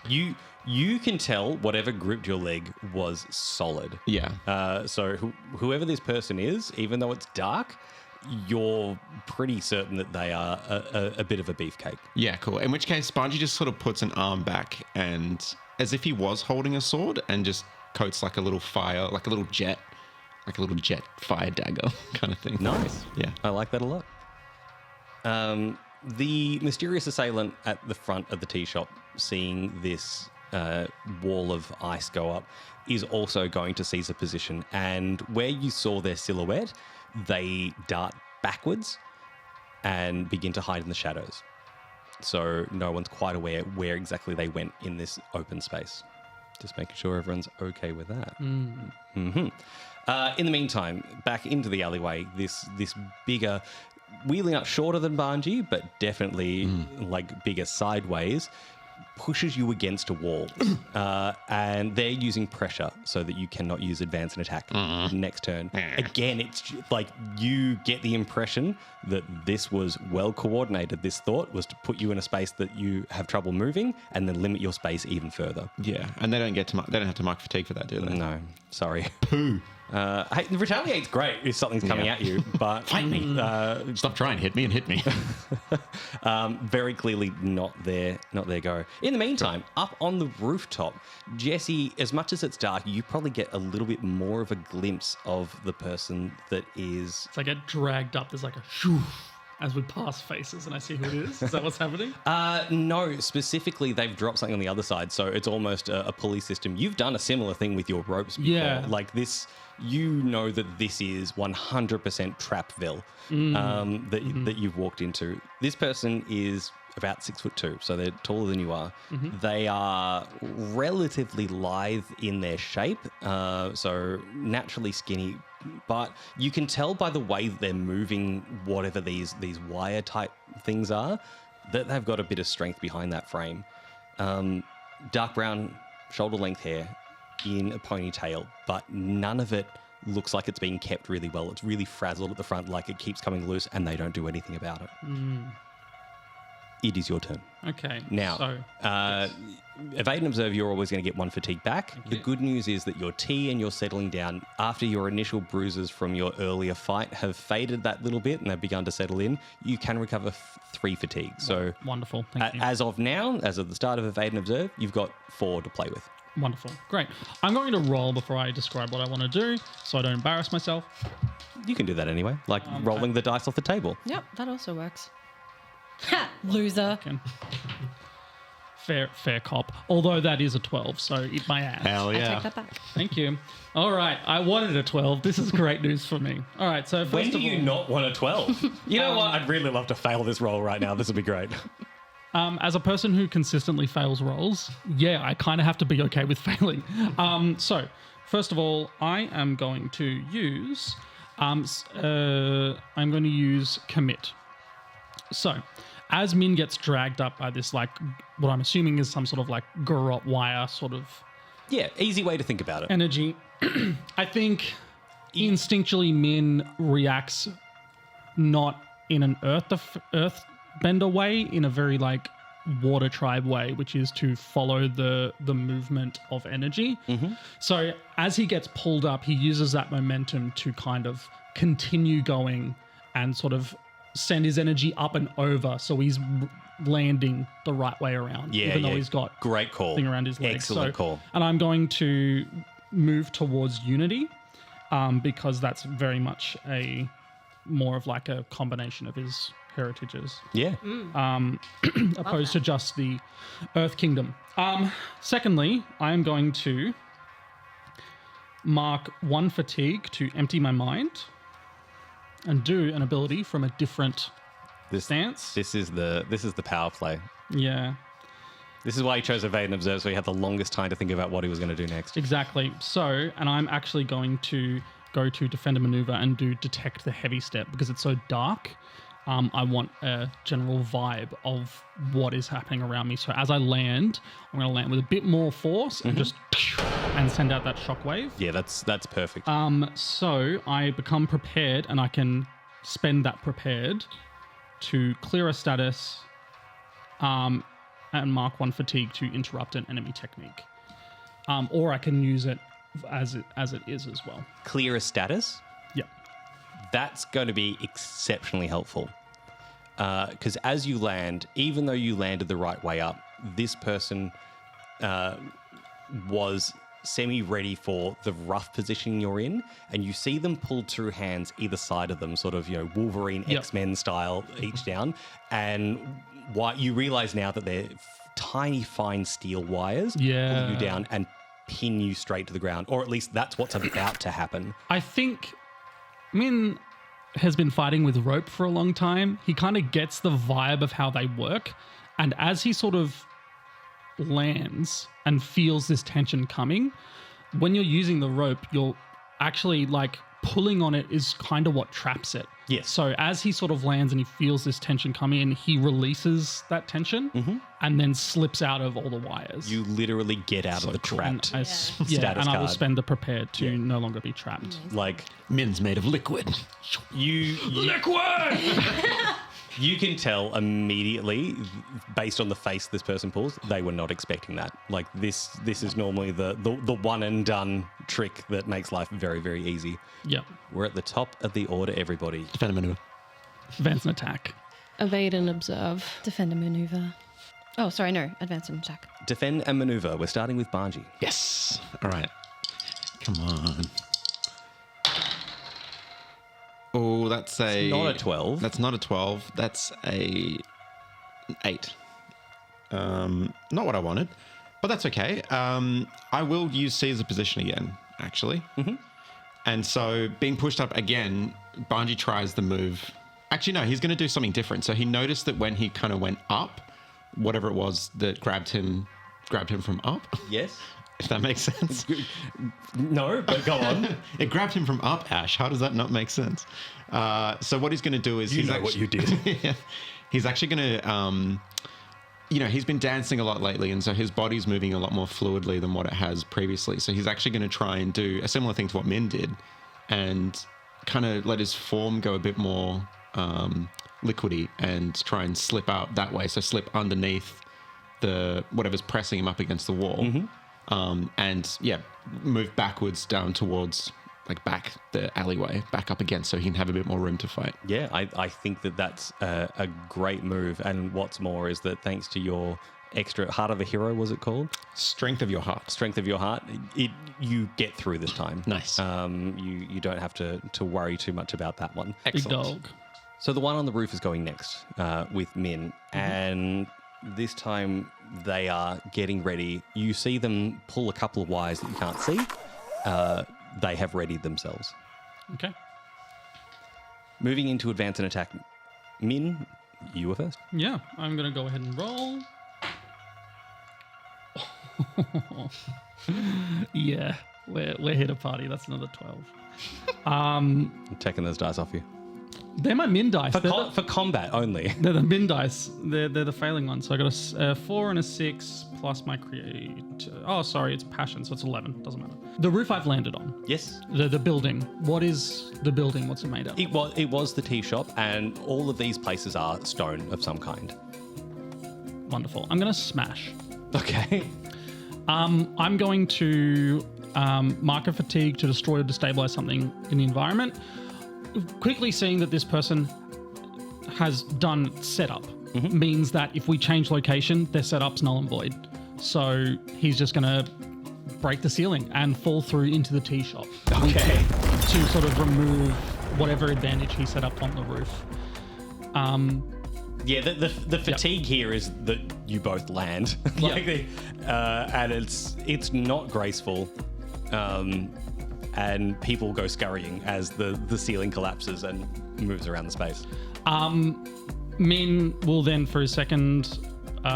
you can tell whatever gripped your leg was solid. yeah. So whoever this person is, even though it's dark, you're pretty certain that they are a bit of a beefcake. Yeah, cool. In which case, Banji just sort of puts an arm back and, as if he was holding a sword, and just coats like a little fire, like a little jet fire dagger kind of thing. Nice. Yeah. I like that a lot. The mysterious assailant at the front of the tea shop, seeing this wall of ice go up, is also going to seize a position. And where you saw their silhouette, they dart backwards and begin to hide in the shadows. So no one's quite aware where exactly they went in this open space. Just making sure everyone's okay with that. Mm-hmm. In the meantime, back into the alleyway, this bigger, wheeling up shorter than Banji, but definitely like bigger sideways, pushes you against a wall. And they're using pressure so that you cannot use advance and attack next turn. Again, it's like you get the impression that this was well coordinated. This thought was to put you in a space that you have trouble moving and then limit your space even further. Yeah, and they don't have to mark fatigue for that, do they? No, sorry. Poo. Hey, retaliate's great if something's coming at you, but Fight me. Stop trying. Hit me. Very clearly not their go. In the meantime, up on the rooftop, Jesse, as much as it's dark, you probably get a little bit more of a glimpse of the person that is... So I get dragged up. There's like a shoo. as we pass faces and I see who it is? Is that what's happening? No, specifically they've dropped something on the other side, so it's almost a pulley system. You've done a similar thing with your ropes before. Yeah. Like this, you know that this is 100% Trapville that you've walked into. This person is about 6'2", so they're taller than you are. They are relatively lithe in their shape, so naturally skinny, but you can tell by the way that they're moving whatever these wire type things are that they've got a bit of strength behind that frame. Dark brown shoulder length hair in a ponytail, but none of it looks like it's being kept really well. It's really frazzled at the front, like it keeps coming loose, and they don't do anything about it. It is your turn. Okay. Now, so, evade and observe, you're always going to get one fatigue back. The good news is that your tea and your settling down after your initial bruises from your earlier fight have faded that little bit and they've begun to settle in. You can recover 3 fatigue. So wonderful. Thank you. as of now, as of the start of evade and observe, you've got 4 to play with. Wonderful. Great. I'm going to roll before I describe what I want to do so I don't embarrass myself. You can do that anyway, like rolling the dice off the table. Yep, that also works. Ha! Loser. Fair cop. Although that is a 12, so eat my ass. Hell I yeah. take that back. Thank you. All right. I wanted a 12. This is great news for me. All right. So When first do of all, you not want a 12? You know what? I'd really love to fail this roll right now. This would be great. as a person who consistently fails rolls, yeah, I kind of have to be okay with failing. So first of all, I am going to use commit. So, as Minh gets dragged up by this, like, what I'm assuming is some sort of like garrote wire sort of Yeah, easy way to think about it. energy, I think instinctually Minh reacts not in an earthbender way, in a very like water tribe way, which is to follow the movement of energy. So as he gets pulled up, he uses that momentum to kind of continue going and sort of send his energy up and over, so he's landing the right way around, even though he's got great call thing around his legs. Excellent call. And I'm going to move towards unity, because that's very much a more of like a combination of his heritages, Yeah. opposed to just the Earth Kingdom. Secondly, I am going to mark 1 fatigue to empty my mind and do an ability from a different stance. This is the power play. Yeah, This is why he chose evade and observe, so he had the longest time to think about what he was going to do next. exactly. So, and I'm actually going to go to defend a maneuver and do detect the heavy step because it's so dark. I want a general vibe of what is happening around me. So as I land, I'm going to land with a bit more force and just and send out that shockwave. Yeah, that's perfect. So I become prepared and I can spend that prepared to clear a status and mark 1 fatigue to interrupt an enemy technique. Or I can use it as it is as well. Clear a status. Yeah. That's going to be exceptionally helpful. Because as you land, even though you landed the right way up, this person was semi-ready for the rough position you're in, and you see them pull 2 hands either side of them, sort of, Wolverine, X-Men style, each down, and what you realize now that they're tiny, fine steel wires pull you down and pin you straight to the ground, or at least that's what's about to happen. I think Minh has been fighting with rope for a long time. He kind of gets the vibe of how they work. And as he sort of lands and feels this tension coming, when you're using the rope, you're actually like pulling on it is kind of what traps it. Yes. So as he sort of lands and he feels this tension coming in, he releases that tension and then slips out of all the wires. You literally get out of the trapped and status and I will card. spend the prepared to no longer be trapped. Like, Min's made of liquid. Liquid! you can tell immediately, based on the face this person pulls, they were not expecting that. Like, this is normally the one and done trick that makes life very, very easy. Yep. We're at the top of the order, everybody. Defend a maneuver. Advance and attack. Evade and observe. Defend a maneuver. Oh, sorry, no. Advance and attack. Defend and maneuver. We're starting with Banji. Yes. All right. Come on. Oh, that's a... Not a 12. That's not a 12. That's a 8. Not what I wanted, but that's okay. I will use Caesar position again, actually. Mm-hmm. And so being pushed up again, Banji tries the move. Actually, no, he's going to do something different. So he noticed that when he kind of went up, whatever it was that grabbed him from up. Yes. If that makes sense. No, but go on. It grabbed him from up, Ash. How does that not make sense? So what he's going to do is... You know what you did. Yeah, he's actually going to... he's been dancing a lot lately, and so his body's moving a lot more fluidly than what it has previously. So he's actually going to try and do a similar thing to what Minh did and kind of let his form go a bit more liquidy and try and slip out that way. So slip underneath the whatever's pressing him up against the wall. Mm-hmm. Move backwards down towards, like, back the alleyway, back up again so he can have a bit more room to fight. Yeah, I think that's a great move. And what's more is that thanks to your extra Heart of a Hero, was it called? Strength of your heart. Strength of your heart. You get through this time. Nice. You don't have to worry too much about that one. Excellent. Big dog. So the one on the roof is going next with Minh. Mm-hmm. And this time they are getting ready. You see them pull a couple of wires that you can't see. They have readied themselves. Okay. Moving into advance and attack. Minh, you were first. Yeah, I'm going to go ahead and roll. Yeah, we're here to party. That's another 12. I'm taking those dice off you. They're my Minh dice. For combat only. They're the Minh dice. They're the failing ones. So I got a 4 and a 6 plus my create. Oh, sorry, it's passion, so it's 11. Doesn't matter. The roof I've landed on. Yes. The building. What is the building? What's it made of? It was the tea shop, and all of these places are stone of some kind. Wonderful. I'm going to smash. Okay. I'm going to mark a fatigue to destroy or destabilize something in the environment. Quickly seeing that this person has done setup means that if we change location, their setup's null and void. So he's just going to break the ceiling and fall through into the tea shop. Okay. To sort of remove whatever advantage he set up on the roof. Yeah, the fatigue here is that you both land. And it's not graceful. And people go scurrying as the ceiling collapses and moves around the space. Minh will then, for his second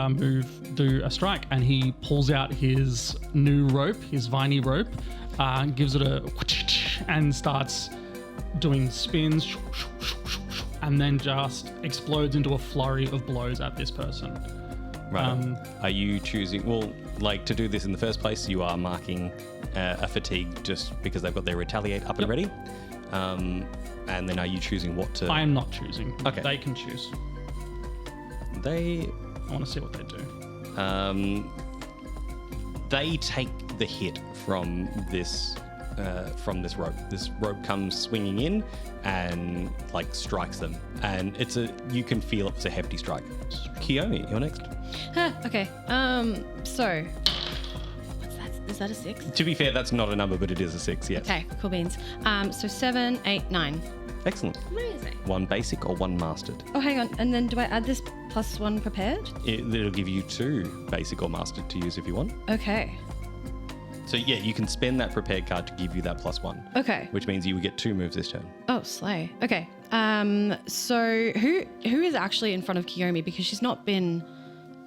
move, do a strike, and he pulls out his new rope, his viney rope, gives it a and starts doing spins, and then just explodes into a flurry of blows at this person. Right. Are you choosing... Well, like, to do this in the first place, you are marking a fatigue just because they've got their retaliate up and ready. And then are you choosing what to... I am not choosing. Okay. They can choose. I want to see what they do. They take the hit from this rope. This rope comes swinging in and, like, strikes them. And you can feel it's a hefty strike. Kiyomi, you're next. Okay. So, what's that? Is that a 6? To be fair, that's not a number, but it is a 6, yes. Okay, cool beans. So 7, 8, 9. Excellent. Amazing. 1 basic or 1 mastered? Oh, hang on. And then do I add this +1 prepared? It'll give you 2 basic or mastered to use if you want. Okay. So yeah, you can spend that prepared card to give you that +1. Okay. Which means you would get 2 moves this turn. Oh, slay. Okay. So who is actually in front of Kiyomi, because she's not been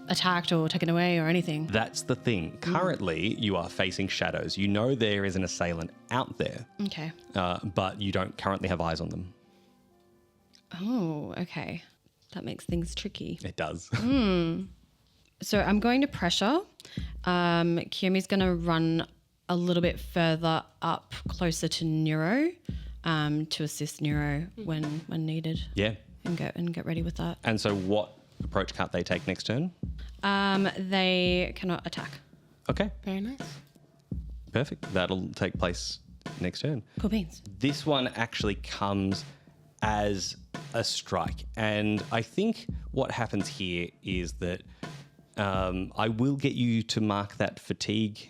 attacked or taken away or anything? That's the thing. Currently, you are facing shadows. You know there is an assailant out there. Okay. But you don't currently have eyes on them. Oh, okay. That makes things tricky. It does. So I'm going to pressure. Kiyomi's going to run a little bit further up, closer to Nuro, to assist Nuro when needed. Yeah. And get ready with that. And so what approach can't they take next turn? They cannot attack. Okay. Very nice. Perfect. That'll take place next turn. Cool beans. This one actually comes as a strike. And I think what happens here is that I will get you to mark that fatigue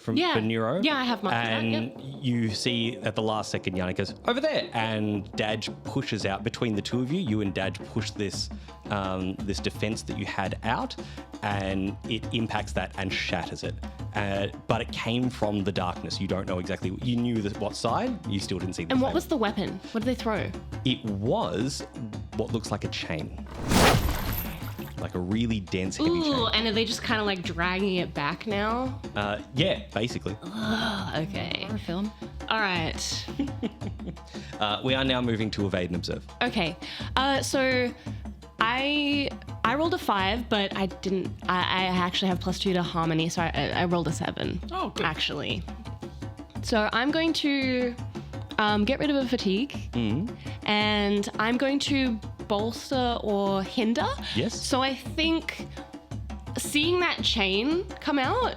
for Yeah. Nuro. Yeah, I have marked that, And yep. you see at the last second, Yana goes, over there. And Dadge pushes out between the two of you. You and Dadge push this this defense that you had out, and it impacts that and shatters it. But it came from the darkness. You don't know exactly. You knew what side. You still didn't see the And what flame. was the weapon? What did they throw? It was what looks like a chain. Like a really dense, heavy Ooh, chain. and are they just kind of like dragging it back now? Yeah, basically. Okay. Or film. All right. We are now moving to evade and observe. Okay. So I rolled a 5, but I didn't. I actually have +2 to harmony, so I rolled a 7. Oh, good. Actually. So I'm going to get rid of a fatigue, and I'm going to bolster or hinder. Yes. So I think seeing that chain come out,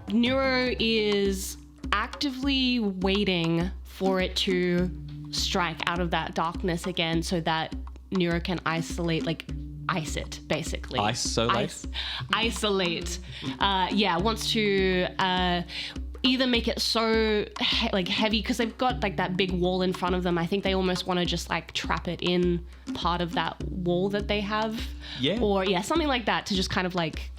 Nuro is actively waiting for it to strike out of that darkness again so that Nuro can isolate, like ice it, basically. Isolate? Isolate. Wants to either make it so heavy, because they've got like that big wall in front of them. I think they almost want to just like trap it in part of that wall that they have. Yeah. Or something like that to just kind of like...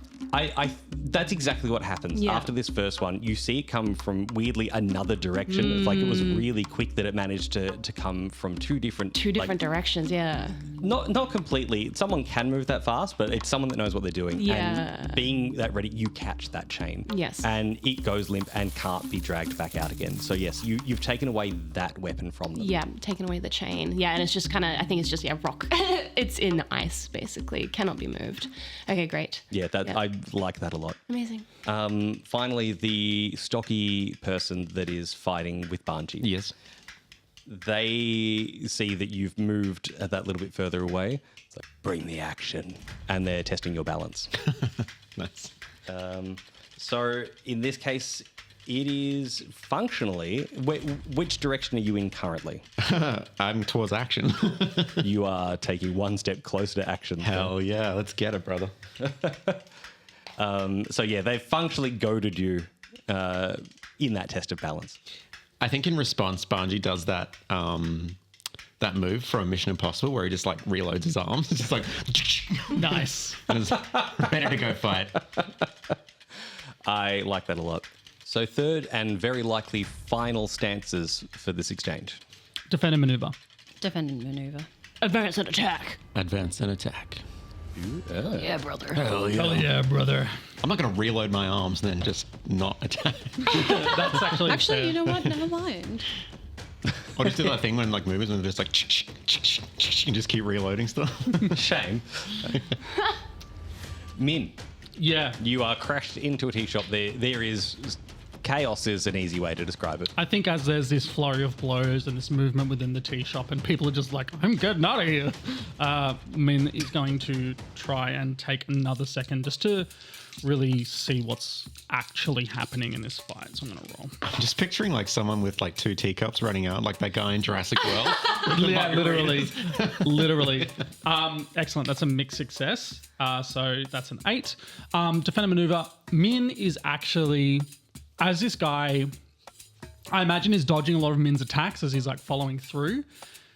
That's exactly what happens. Yeah. After this first one, you see it come from weirdly another direction. It's like it was really quick that it managed to come from two different directions, yeah. Not completely. Someone can move that fast, but it's someone that knows what they're doing. Yeah. And being that ready, you catch that chain. Yes. And it goes limp and can't be dragged back out again. So yes, you've taken away that weapon from them. Yeah, taking away the chain. Yeah, and it's just kind of, I think it's just, rock. It's in ice, basically. Cannot be moved. Okay, great. Yeah, I like that a lot. Amazing. Finally, the stocky person that is fighting with Banji. Yes. They see that you've moved that little bit further away. It's like, bring the action. And they're testing your balance. Nice. So in this case, it is functionally... Which direction are you in currently? I'm towards action. You are taking one step closer to action. Hell yeah, let's get it, brother. They functionally goaded you in that test of balance. I think in response, Banji does that that move from Mission Impossible where he just like reloads his arms. It's just like Nice. and it's better to go fight. I like that a lot. So third and very likely final stances for this exchange. Defend and maneuver. Defend and maneuver. Advance and attack. Advance and attack. Yeah, brother. Hell yeah. Oh yeah, brother. I'm not going to reload my arms and then just not attack. That's actually Actually, fair. you know what? Never mind. Or just do that thing when like movies when they're just like and just keep reloading stuff. Shame. Minh, Yeah. you are crashed into a tea shop. There is... Chaos is an easy way to describe it. I think as there's this flurry of blows and this movement within the tea shop and people are just like, I'm getting out of here, Minh is going to try and take another second just to really see what's actually happening in this fight. So I'm going to roll. I'm just picturing like someone with like 2 teacups running out, like that guy in Jurassic World. Yeah, literally. Literally. Excellent. That's a mixed success. So that's an 8. Defend and maneuver. Minh is actually... As this guy, I imagine, is dodging a lot of Minh's attacks as he's like following through.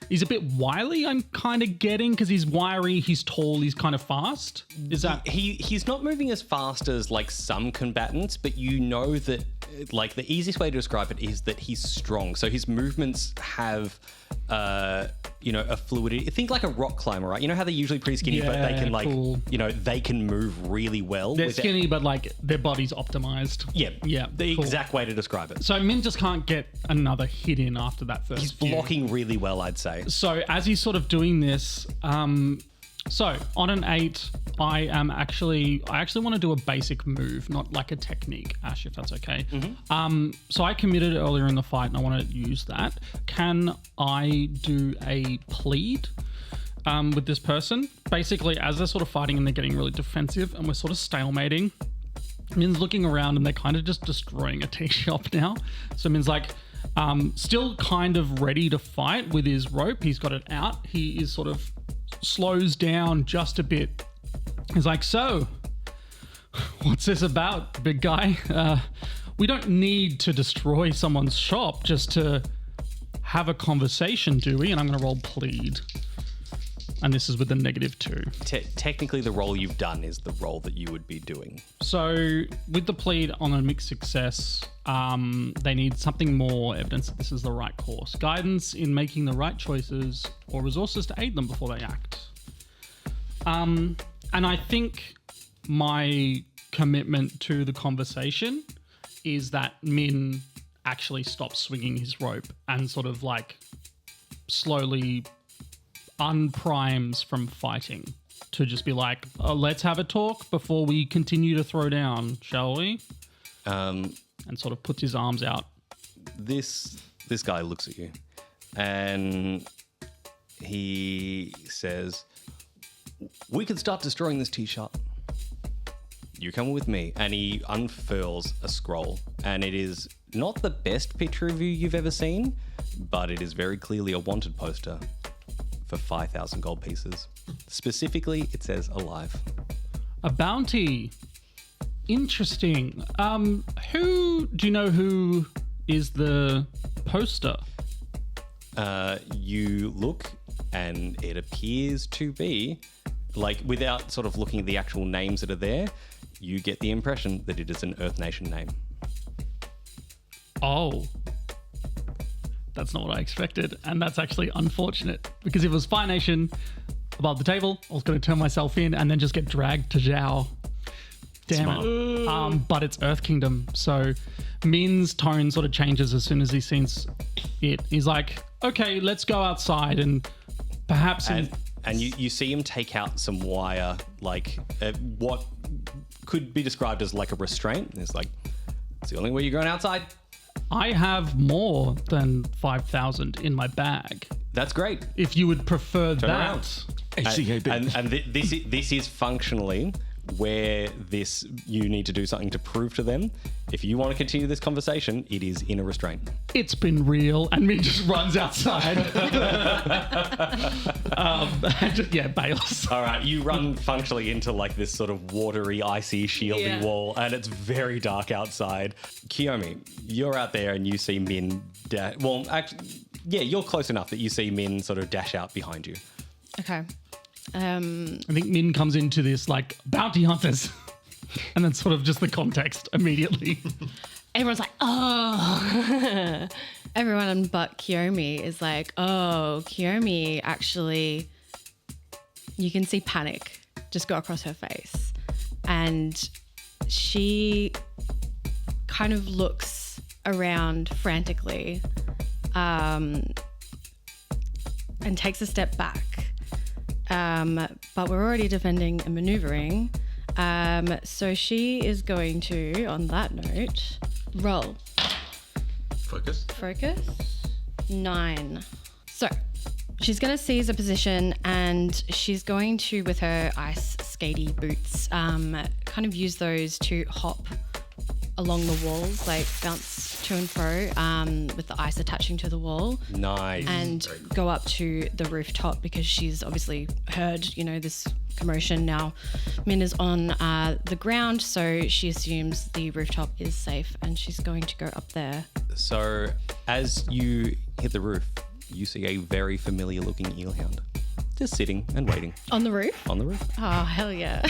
He's a bit wily, I'm kind of getting, because he's wiry, he's tall, he's kind of fast. Is that... He's not moving as fast as like some combatants, but you know that like the easiest way to describe it is that he's strong. So his movements have a fluidity. Think like a rock climber, right? You know how they're usually pretty skinny, but they can like cool. They can move really well. They're skinny, but like their body's optimized. Yeah. Yeah. The cool. exact way to describe it. So Minh just can't get another hit in after that first He's few. blocking really well, I'd say. So as he's sort of doing this, so on an 8, I actually want to do a basic move, not like a technique, Ash, if that's okay. So I committed earlier in the fight and I want to use that. Can I do a plead with this person? Basically, as they're sort of fighting and they're getting really defensive and we're sort of stalemating, Minh's looking around and they're kind of just destroying a tea shop now. So Minh's like, still kind of ready to fight with his rope. He's got it out. He is sort of slows down just a bit. He's like, so, what's this about, big guy? We don't need to destroy someone's shop just to have a conversation, do we? And I'm going to roll plead. And this is with the -2. Technically, the role you've done is the role that you would be doing. So with the plead on a mixed success, they need something more evidence that this is the right course. Guidance in making the right choices or resources to aid them before they act. And I think my commitment to the conversation is that Minh actually stops swinging his rope and sort of like slowly unprimes from fighting to just be like, let's have a talk before we continue to throw down, shall we? And sort of puts his arms out. This guy looks at you and he says, we can start destroying this tea shop. You come with me. And he unfurls a scroll, and it is not the best picture of you you've ever seen, but it is very clearly a wanted poster for 5,000 gold pieces. Specifically, it says alive. A bounty. Interesting. Do you know who is the poster? You look, and it appears to be, like, without sort of looking at the actual names that are there, you get the impression that it is an Earth Nation name. Oh. That's not what I expected, and that's actually unfortunate, because if it was Fire Nation above the table, I was going to turn myself in and then just get dragged to Zhao. Damn it. But it's Earth Kingdom, so Minh's tone sort of changes as soon as he sees it. He's like, okay, let's go outside and perhaps... And you see him take out some wire, like what could be described as like a restraint. It's like, it's the only way you're going outside. I have more than 5,000 in my bag. That's great. If you would prefer Turn that. around. And this is functionally where you need to do something to prove to them. If you want to continue this conversation, it is in a restraint. It's been real, and Minh just runs outside. Bails. All right, you run functionally into like this sort of watery, icy, shieldy wall, and it's very dark outside. Kiyomi, you're out there and you see Minh you're close enough that you see Minh sort of dash out behind you. Okay. I think Minh comes into this like bounty hunters, and then sort of just the context immediately. Everyone's like, oh. Everyone but Kiyomi is like, oh, Kiyomi actually, you can see panic just go across her face. And she kind of looks around frantically and takes a step back. But we're already defending and maneuvering. So she is going to, on that note, roll. Focus. 9. So she's going to seize a position and she's going to, with her ice skatey boots, kind of use those to hop along the walls, like bounce to and fro with the ice attaching to the wall. Nice. And go up to the rooftop because she's obviously heard, this commotion. Now Minh is on the ground, so she assumes the rooftop is safe and she's going to go up there. So as you hit the roof, you see a very familiar looking Eelhound just sitting and waiting. On the roof? On the roof. Oh, hell yeah.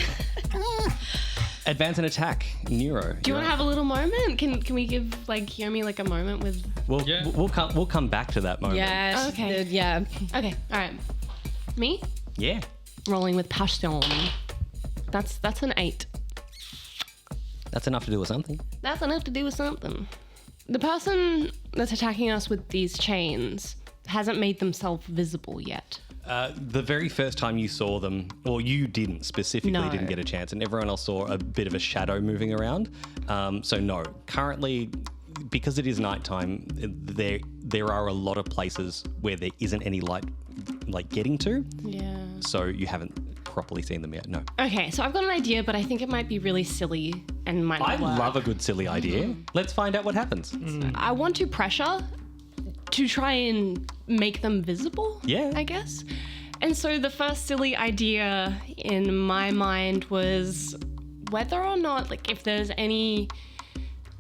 Advance and attack, Nuro. Do you want to have a little moment? Can we give Kiyomi a moment with? We'll come back to that moment. Yeah. Okay. Yeah. Okay. All right. Me? Yeah. Rolling with passion. That's an 8. That's enough to do with something. That's enough to do with something. The person that's attacking us with these chains hasn't made themselves visible yet. The very first time you saw them, or you didn't No. get a chance, and everyone else saw a bit of a shadow moving around. So no, currently, because it is nighttime, there are a lot of places where there isn't any light, getting to. Yeah. So you haven't properly seen them yet. No. Okay, so I've got an idea, but I think it might be really silly and might not I work. love a good silly idea. Let's find out what happens. I want to pressure to try and make them visible. Yeah. I guess. And so the first silly idea in my mind was whether or not, if there's any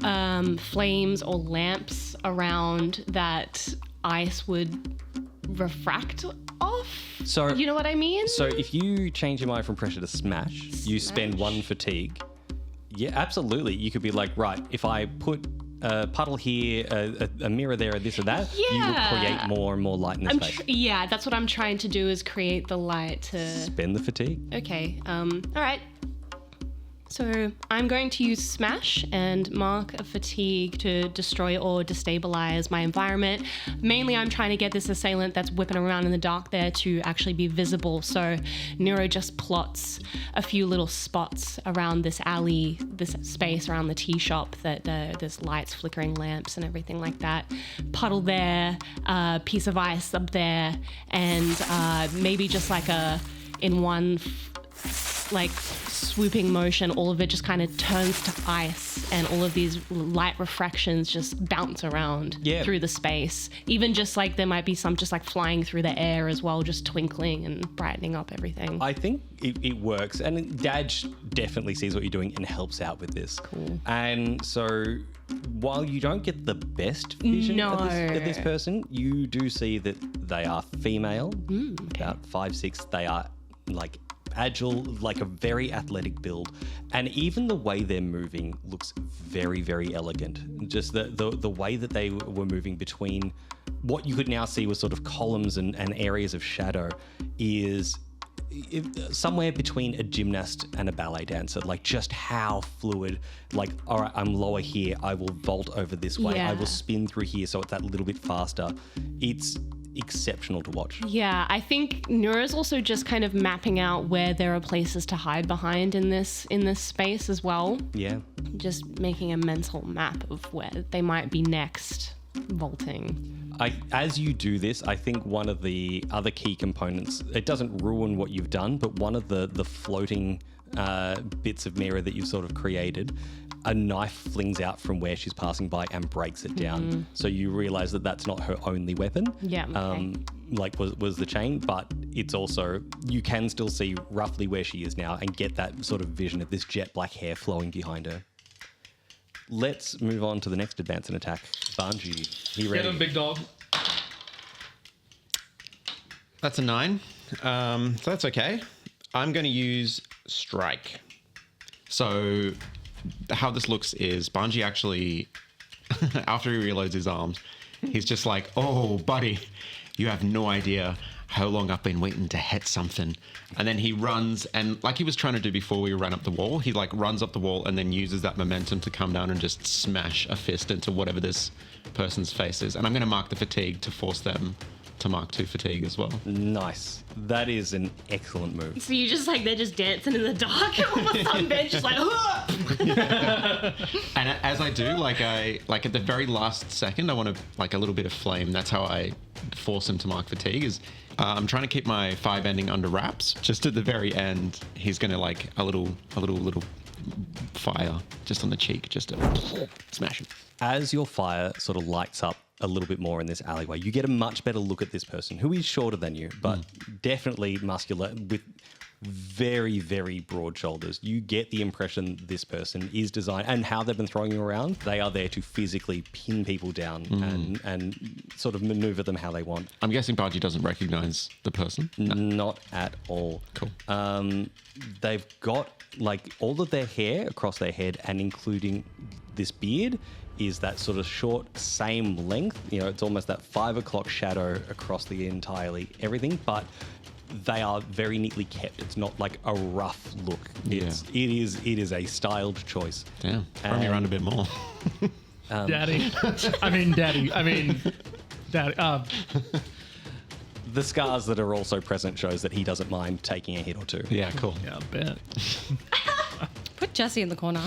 flames or lamps around that ice would refract off. So you know what I mean? So if you change your mind from pressure to smash, you spend 1 fatigue. Yeah, absolutely. You could be like, right, if I put a puddle here, a mirror there, this or that, you will create more and more light in the space. Yeah, that's what I'm trying to do, is create the light to... Spend the fatigue. Okay, all right. So I'm going to use Smash and mark a fatigue to destroy or destabilize my environment. Mainly I'm trying to get this assailant that's whipping around in the dark there to actually be visible. So Nuro just plots a few little spots around this alley, this space around the tea shop that there's lights, flickering lamps and everything like that. Puddle there, piece of ice up there, and maybe just like in one like swooping motion, all of it just kind of turns to ice, and all of these light refractions just bounce around through the space. Even just like there might be some just like flying through the air as well, just twinkling and brightening up everything. I think it works, and Dadge definitely sees what you're doing and helps out with this. Cool. And so while you don't get the best vision of this person, you do see that they are female, about 5'6". They are like agile, like a very athletic build, and even the way they're moving looks very, very elegant. Just the way that they were moving between what you could now see was sort of columns and areas of shadow is somewhere between a gymnast and a ballet dancer. Like just how fluid, like, all right, I'm lower here, I will vault over this way, I will spin through here so it's that little bit faster. It's exceptional to watch. Yeah, I think Nuro's also just kind of mapping out where there are places to hide behind in this space as well. Yeah. Just making a mental map of where they might be next, vaulting. As you do this, I think one of the other key components, it doesn't ruin what you've done, but one of the floating bits of mirror that you've sort of created, a knife flings out from where she's passing by and breaks it down. So you realize that that's not her only weapon. Yeah. Okay. Like was the chain, but it's also, you can still see roughly where she is now and get that sort of vision of this jet black hair flowing behind her. Let's move on to the next advance and attack. Banji, he ready? Get him, big dog. That's a 9. So that's okay. I'm going to use Strike. So how this looks is Banji actually, after he reloads his arms, he's just like, oh, buddy, you have no idea how long I've been waiting to hit something. And then he runs, and like he was trying to do before we ran up the wall, he like runs up the wall and then uses that momentum to come down and just smash a fist into whatever this person's face is. And I'm going to mark the fatigue to force them to mark 2 fatigue as well. Nice. That is an excellent move. So you just like, they're just dancing in the dark and all of a sudden Ben's just like, And as I do, like at the very last second, I want to like a little bit of flame. That's how I force him to mark fatigue. Is I'm trying to keep my firebending under wraps. Just at the very end, he's gonna like a little fire just on the cheek, just to smash him. As your fire sort of lights up a little bit more in this alleyway, you get a much better look at this person, who is shorter than you, but definitely muscular with very, very broad shoulders. You get the impression this person is designed, and how they've been throwing you around, they are there to physically pin people down and sort of maneuver them how they want. I'm guessing Banji doesn't recognize the person? No. Not at all. Cool. They've got like all of their hair across their head, and including this beard is that sort of short, same length. You know, it's almost that 5 o'clock shadow across the entirely everything, but they are very neatly kept. It's not like a rough look. It is a styled choice. Damn, throw me around a bit more. Daddy. The scars that are also present shows that he doesn't mind taking a hit or two. Yeah, cool. Yeah, I bet. Put Jesse in the corner.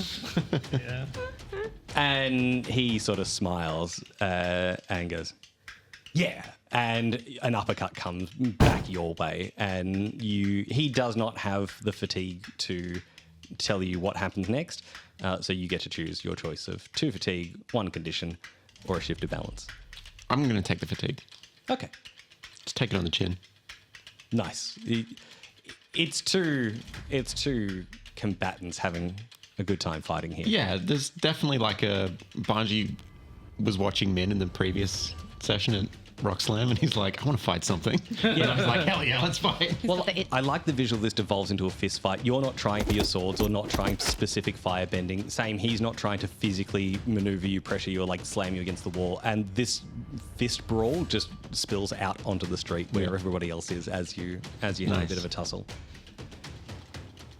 Yeah. And he sort of smiles and goes, yeah. And an uppercut comes back your way, and he does not have the fatigue to tell you what happens next. So you get to choose your choice of 2 fatigue, 1 condition, or a shift of balance. I'm going to take the fatigue. Okay. Just take it on the chin. Nice. It's two combatants having a good time fighting here. Yeah, there's definitely like a Banji was watching Minh in the previous session at RockSlam, and he's like, I want to fight something. And I was like, hell yeah, let's fight. Well, I like the visual this devolves into a fist fight. You're not trying for your swords or not trying specific firebending. Same, he's not trying to physically maneuver you, pressure you, or like slam you against the wall. And this fist brawl just spills out onto the street where everybody else is as you have a bit of a tussle.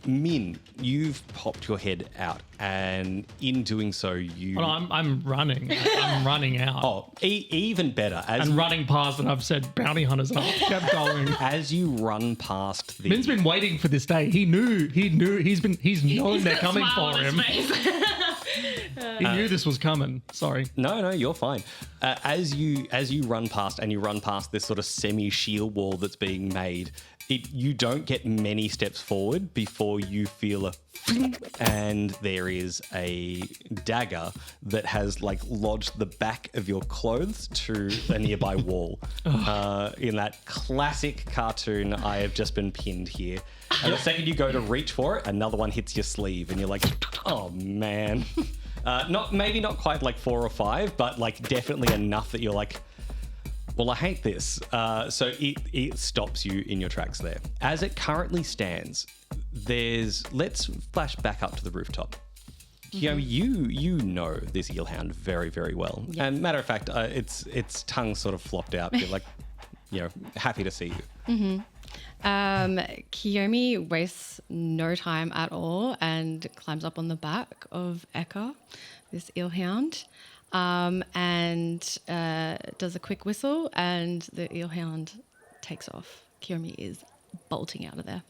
Minh, you've popped your head out, and in doing so, Well, I'm running. I'm running out. Oh, even better. And running past, and I've said bounty hunters, and I've kept going. As you run past the... Minh's been waiting for this day. He knew. He's known they're coming for him. He knew this was coming. Sorry. No, you're fine. As you run past, and you run past this sort of semi-shield wall that's being made, you don't get many steps forward before you feel a and there is a dagger that has like lodged the back of your clothes to a nearby wall. In that classic cartoon, I have just been pinned here. And the second you go to reach for it, another one hits your sleeve, and you're like, oh man. Maybe not quite like 4 or 5, but like definitely enough that you're like, well, I hate this. So it stops you in your tracks there. As it currently stands, let's flash back up to the rooftop. Kiyomi, you know this Eelhound very, very well. Yes. And matter of fact, its tongue sort of flopped out. You're like, happy to see you. Mm-hmm. Kiyomi wastes no time at all and climbs up on the back of Eka, this Eelhound, and does a quick whistle, and the Eelhound takes off. Kiyomi is bolting out of there.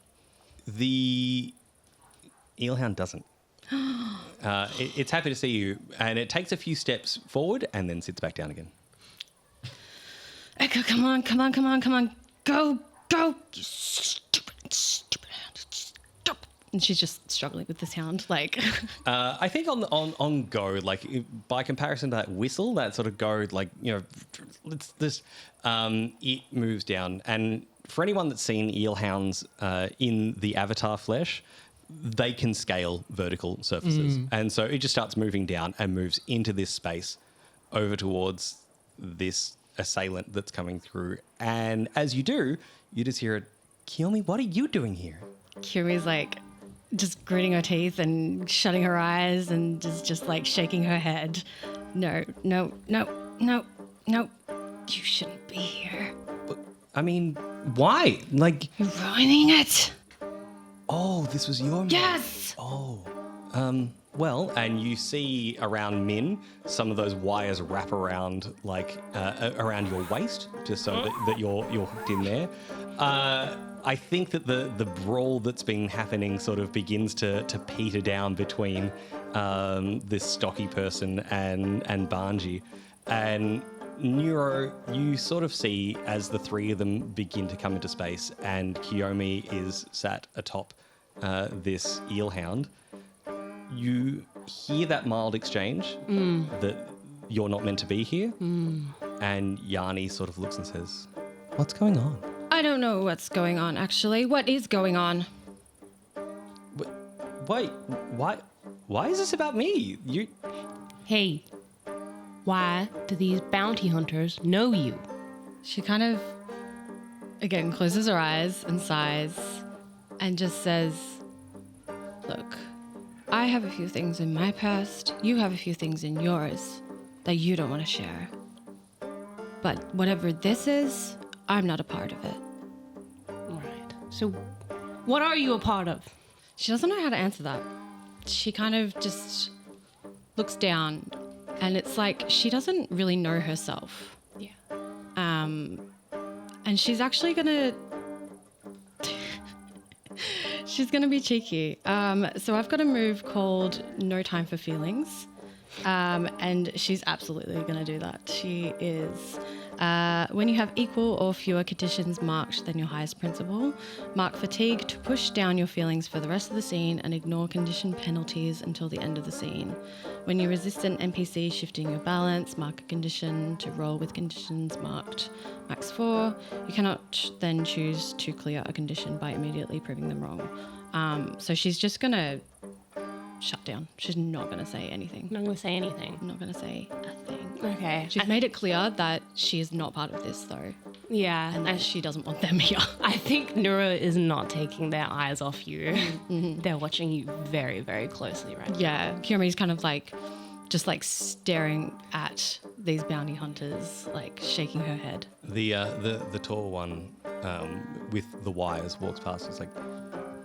The Eelhound doesn't. It's happy to see you, and it takes a few steps forward and then sits back down again. Eka, come on. Go, you stupid hound. Stop. And she's just struggling with this hound. Like, I think on go, like by comparison to that whistle, that sort of go, like, it moves down. And for anyone that's seen eelhounds in the avatar flesh, they can scale vertical surfaces. And so it just starts moving down and moves into this space over towards this assailant that's coming through. And as you do, you just hear it, Kiyomi, what are you doing here? Kiyomi's like just gritting her teeth and shutting her eyes and just like shaking her head. No. You shouldn't be here. But, I mean, why? Like, you're ruining it. Oh, this was your move. Yes. Oh, well, and you see around Minh, some of those wires wrap around, like, around your waist, just so that you're hooked in there. I think that the brawl that's been happening sort of begins to peter down between this stocky person and Banji. And Nuro, you sort of see as the three of them begin to come into space, and Kiyomi is sat atop this eelhound. You hear that mild exchange that you're not meant to be here, and Yanni sort of looks and says, "What's going on?" I don't know what's going on, actually. What is going on? Wait, why is this about me? Hey, why do these bounty hunters know you? She kind of, again, closes her eyes and sighs and just says, look, I have a few things in my past, you have a few things in yours that you don't want to share. But whatever this is, I'm not a part of it. Right. So, what are you a part of? She doesn't know how to answer that. She kind of just looks down, and it's like she doesn't really know herself. Yeah. And she's actually gonna she's gonna be cheeky. So I've got a move called No Time for Feelings. And she's absolutely gonna do that. She is when you have equal or fewer conditions marked than your highest principle, mark fatigue to push down your feelings for the rest of the scene and ignore condition penalties until the end of the scene. When you resist an NPC shifting your balance, mark a condition to roll with conditions marked max 4. You cannot then choose to clear a condition by immediately proving them wrong. So she's just gonna shut down. She's not going to say anything. I'm not going to say anything. Not going to say a thing. Okay. She's made it clear that she is not part of this, though, Yeah. and that she doesn't want them here. I think Nuro is not taking their eyes off you. They're watching you very, very closely right now. Yeah, Kiyomi's kind of like, just like staring at these bounty hunters, like shaking her head. The tall one with the wires walks past. It's like,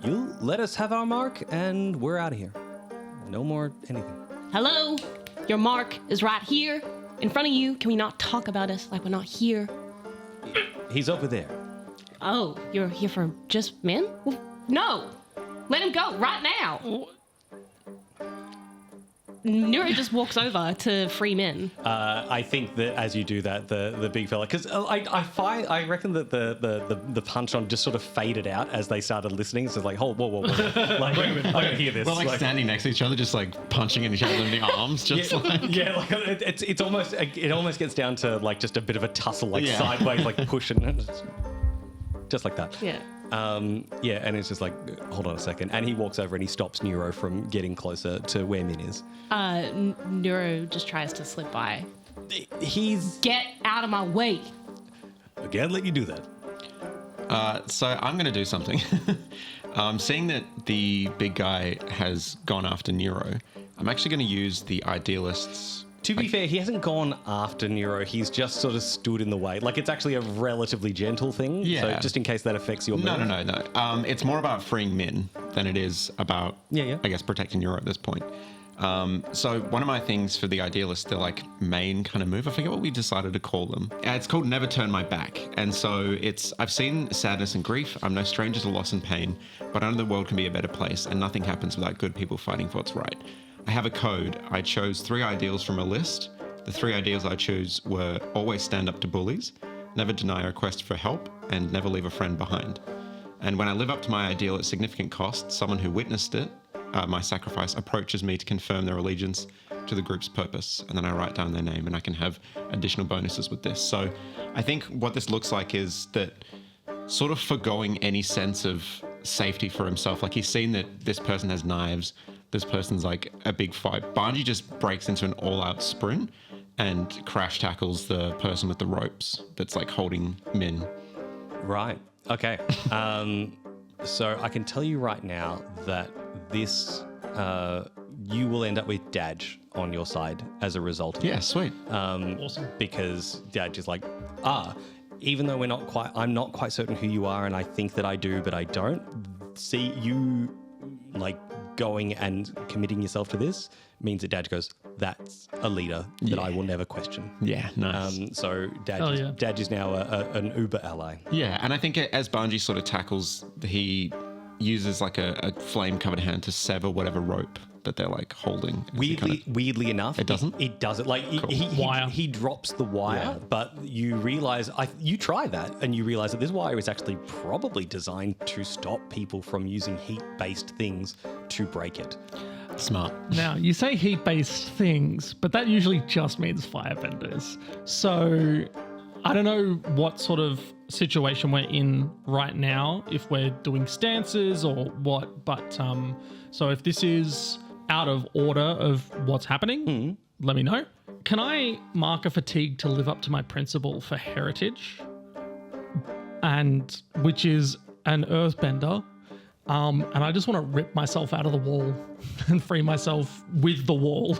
you let us have our mark, and we're out of here. No more anything. Hello? Your mark is right here in front of you. Can we not talk about us like we're not here? He's over there. Oh, you're here for just men? Well, no! Let him go right now! Nuro just walks over to free Minh. I think that as you do that, the big fella, because I reckon that the punch on just sort of faded out as they started listening. So it's like, whoa. Like, I don't hear this. We're like standing next to each other, just like punching each other in the arms, just like it's almost, it almost gets down to like just a bit of a tussle, like sideways, like pushing, just like that. Yeah. And it's just like, hold on a second, and he walks over and he stops Nuro from getting closer to where Minh is. Nuro just tries to slip by. He's Get out of my way! I can't let you do that. So I'm going to do something. Seeing that the big guy has gone after Nuro, I'm actually going to use the Idealist's. To be fair, he hasn't gone after Nuro. He's just sort of stood in the way. Like, it's actually a relatively gentle thing. Yeah. So just in case that affects your mood. No. It's more about freeing Minh than it is about, Yeah. I guess, protecting Nuro at this point. So one of my things for the Idealist, the like main kind of move, I forget what we decided to call them. It's called Never Turn My Back. And so I've seen sadness and grief. I'm no stranger to loss and pain, but I know the world can be a better place and nothing happens without good people fighting for what's right. I have a code. I chose 3 ideals from a list. The 3 ideals I chose were always stand up to bullies, never deny a request for help, and never leave a friend behind. And when I live up to my ideal at significant cost, someone who witnessed it, my sacrifice, approaches me to confirm their allegiance to the group's purpose. And then I write down their name and I can have additional bonuses with this. So I think what this looks like is that sort of forgoing any sense of safety for himself. Like he's seen that this person has knives, this person's like a big fight. Banji just breaks into an all-out sprint and crash tackles the person with the ropes that's like holding Minh. Right. Okay. So I can tell you right now that this, you will end up with Dadge on your side as a result of Yeah, it. sweet. Awesome. Because Dadge is like, even though I'm not quite certain who you are, and I think that I do, but I don't. See you like going and committing yourself to this means that Dadge goes, that's a leader that I will never question. Yeah, nice. So Hell yeah. Dadge is now an Uber ally. Yeah, and I think as Banji sort of tackles, he uses like a flame-covered hand to sever whatever rope that they're like holding. Weirdly enough, It doesn't? It doesn't. Like Wire. he drops the wire, but you realize you try that and you realize that this wire is actually probably designed to stop people from using heat-based things to break it. Smart. Now, you say heat-based things, but that usually just means firebenders. So I don't know what sort of situation we're in right now, if we're doing stances or what, but so if this is out of order of what's happening, let me know. Can I mark a fatigue to live up to my principle for heritage? And which is an earthbender. And I just want to rip myself out of the wall and free myself with the wall.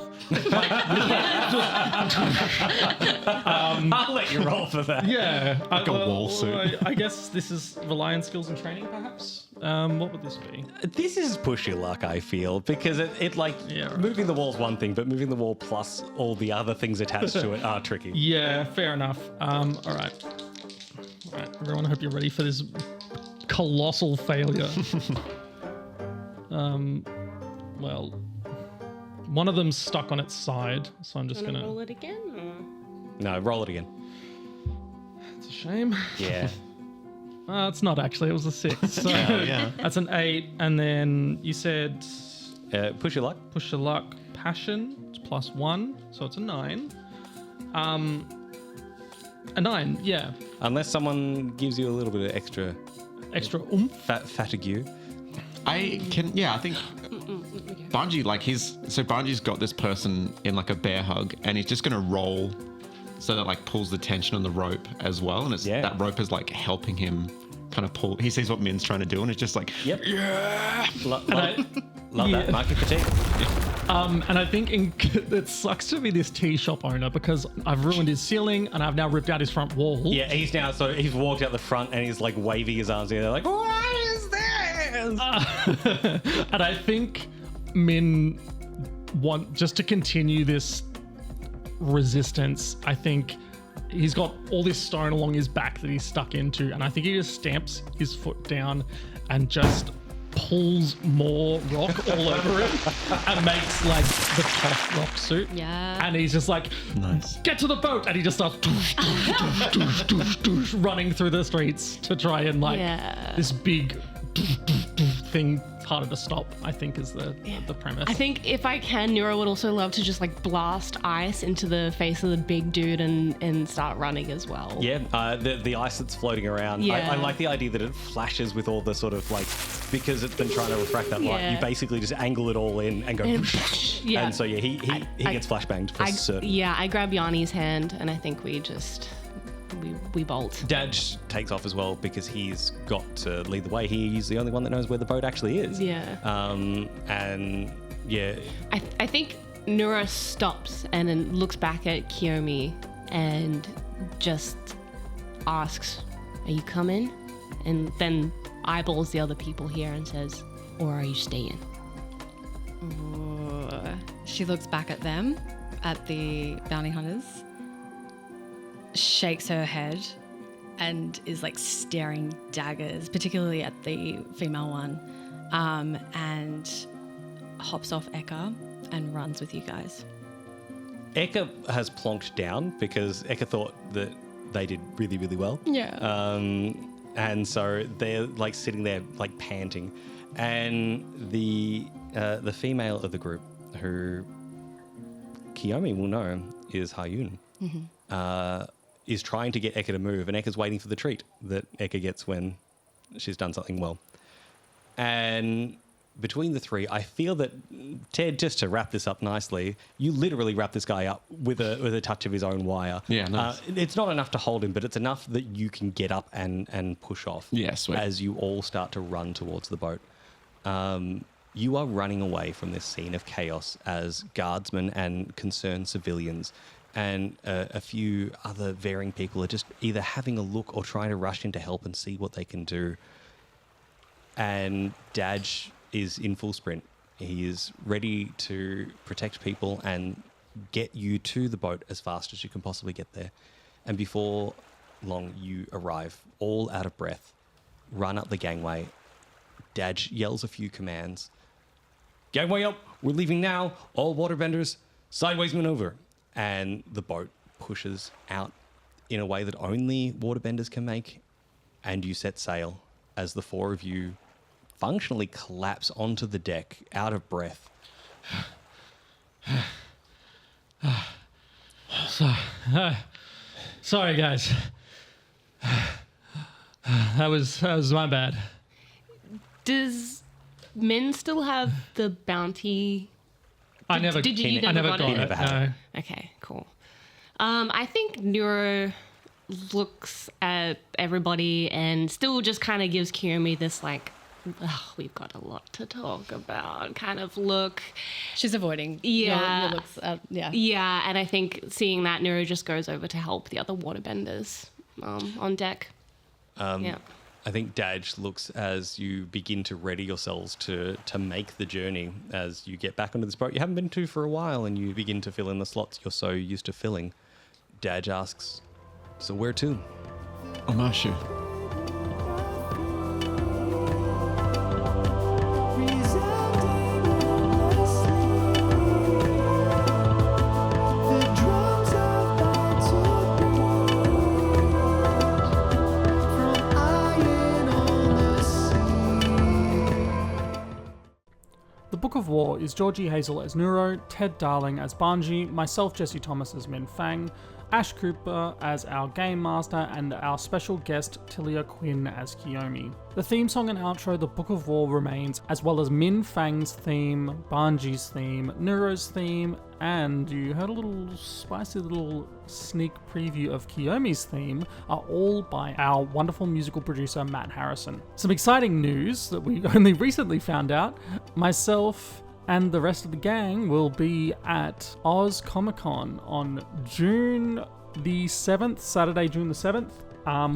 I'll let you roll for that. Yeah. Like a wall suit. I guess this is rely on skills and training, perhaps? What would this be? This is push your luck, I feel, because it like Yeah, right. moving the wall's one thing, but moving the wall plus all the other things attached to it are tricky. Yeah, fair enough. All right. All right, everyone, I hope you're ready for this colossal failure. Well, one of them's stuck on its side, so I'm just Gonna gonna. roll it again? No, roll it again. It's a shame. Yeah. It's not actually. It was a 6. So yeah. that's an 8, and then you said Push your luck. push your luck, passion, it's +1, so it's a 9. A 9, yeah. Unless someone gives you a little bit of extra Extra oomph. fatigue. I think Banji, Banji's got this person in like a bear hug, and he's just gonna roll so that like pulls the tension on the rope as well, and it's that rope is like helping him kind of pull. He sees what Min's trying to do, and it's just like, yeah, love that market critique. And I think it sucks to be this tea shop owner because I've ruined his ceiling and I've now ripped out his front wall. Yeah, he's walked out the front and he's like waving his arms in there like, what is this? And I think Minh just to continue this resistance, I think he's got all this stone along his back that he's stuck into, and I think he just stamps his foot down and just pulls more rock all over it and makes like the toph rock suit. Yeah. And he's just like, nice. Get to the boat, and he just starts running through the streets to try and like this big thing harder to stop, I think, is the premise. I think if I can, Nuro would also love to just like blast ice into the face of the big dude and start running as well. Yeah, the ice that's floating around. Yeah. I like the idea that it flashes with all the sort of like, because it's been trying to refract that light, you basically just angle it all in and go yeah. And so he gets flashbanged for certain. Yeah, I grab Yanni's hand and I think we just we bolt. Dadge takes off as well because he's got to lead the way. He's the only one that knows where the boat actually is. Yeah. And yeah. I think Nuro stops and then looks back at Kiyomi and just asks, "Are you coming?" And then eyeballs the other people here and says, "Or are you staying?" She looks back at them, at the bounty hunters, shakes her head, and is like staring daggers, particularly at the female one, and hops off Eka and runs with you guys. Eka has plonked down because Eka thought that they did really, really well. Yeah. And so they're like sitting there like panting, and the female of the group, who Kiyomi will know is Hayun, is trying to get Eka to move, and Eka's waiting for the treat that Eka gets when she's done something well. And between the three, I feel that Ted, just to wrap this up nicely, you literally wrap this guy up with a touch of his own wire. Yeah, nice. It's not enough to hold him, but it's enough that you can get up and push off. Yeah, sweet. As you all start to run towards the boat. You are running away from this scene of chaos as guardsmen and concerned civilians and a few other varying people are just either having a look or trying to rush in to help and see what they can do. And Dadge is in full sprint. He is ready to protect people and get you to the boat as fast as you can possibly get there. And before long, you arrive, all out of breath, run up the gangway. Dadge yells a few commands. Gangway up, we're leaving now. All waterbenders, sideways maneuver. And the boat pushes out in a way that only waterbenders can make. And you set sail as the four of you functionally collapse onto the deck, out of breath. Sorry, guys. That was my bad. Does Minh still have the bounty? I never got it. never had it. No. Okay, cool. I think Nuro looks at everybody and still just kind of gives Kiyomi this like, we've got a lot to talk about kind of look. She's avoiding. Yeah. Your looks, yeah. Yeah, and I think seeing that, Nuro just goes over to help the other waterbenders on deck. Yeah. I think Dadge looks as you begin to ready yourselves to make the journey as you get back onto this boat you haven't been to for a while and you begin to fill in the slots you're so used to filling. Dadge asks, "So where to?" Omashu. The Book of War is Georgie Hazel as Nuro, Ted Darling as Banji, myself Jesse Thomas as Minh Fang, Ash Cooper as our Game Master, and our special guest Tilia Quinn as Kiyomi. The theme song and outro, The Book of War, remains, as well as Minh Fang's theme, Banji's theme, Nuro's theme, and you heard a little spicy little sneak preview of Kiyomi's theme, are all by our wonderful musical producer Matt Harrison. Some exciting news that we only recently found out. Myself and the rest of the gang will be at Oz Comic Con on June the 7th, Saturday, June the 7th.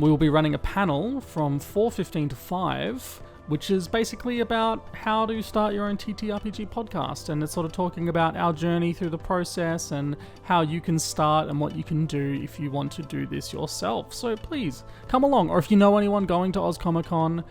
We will be running a panel from 4:15 to 5, which is basically about how to start your own TTRPG podcast. And it's sort of talking about our journey through the process and how you can start and what you can do if you want to do this yourself. So please come along. Or if you know anyone going to Oz Comic Con,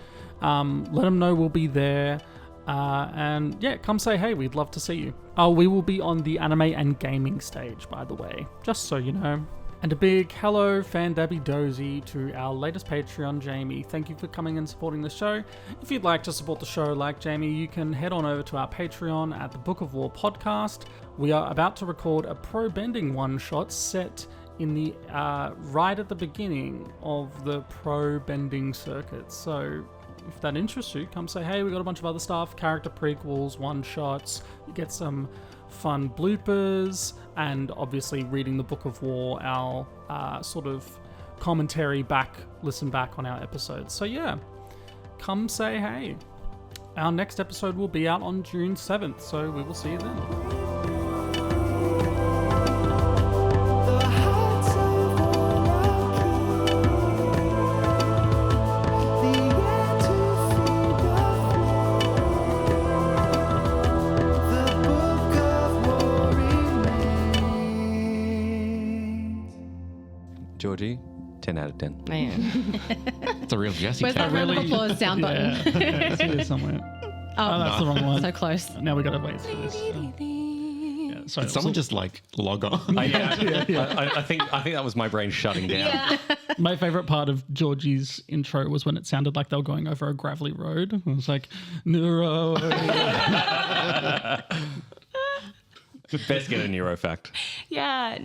let them know we'll be there. And yeah, come say hey, we'd love to see you. We will be on the anime and gaming stage, by the way, just so you know. And a big hello, Fandabby Dozy, to our latest Patreon, Jamie. Thank you for coming and supporting the show. If you'd like to support the show like Jamie, you can head on over to our Patreon at the Book of War podcast. We are about to record a pro-bending one-shot set in the right at the beginning of the pro-bending circuit. So if that interests you, come say hey. We got a bunch of other stuff, character prequels, one-shots. You get some fun bloopers, and obviously reading the Book of War, our sort of commentary listen back on our episodes. So yeah, come say hey. Our next episode will be out on June 7th, so we will see you then. Georgie, 10 out of 10. Man. It's a real Jesse Where's that round of applause sound button? Yeah, it's here somewhere. Oh, that's the wrong one. So close. Now we gotta wait for this. Yeah, sorry, Did someone just like log on? I think that was my brain shutting down. My favorite part of Georgie's intro was when it sounded like they were going over a gravelly road. It was like, Nuro. Best get a Nuro fact. Yeah.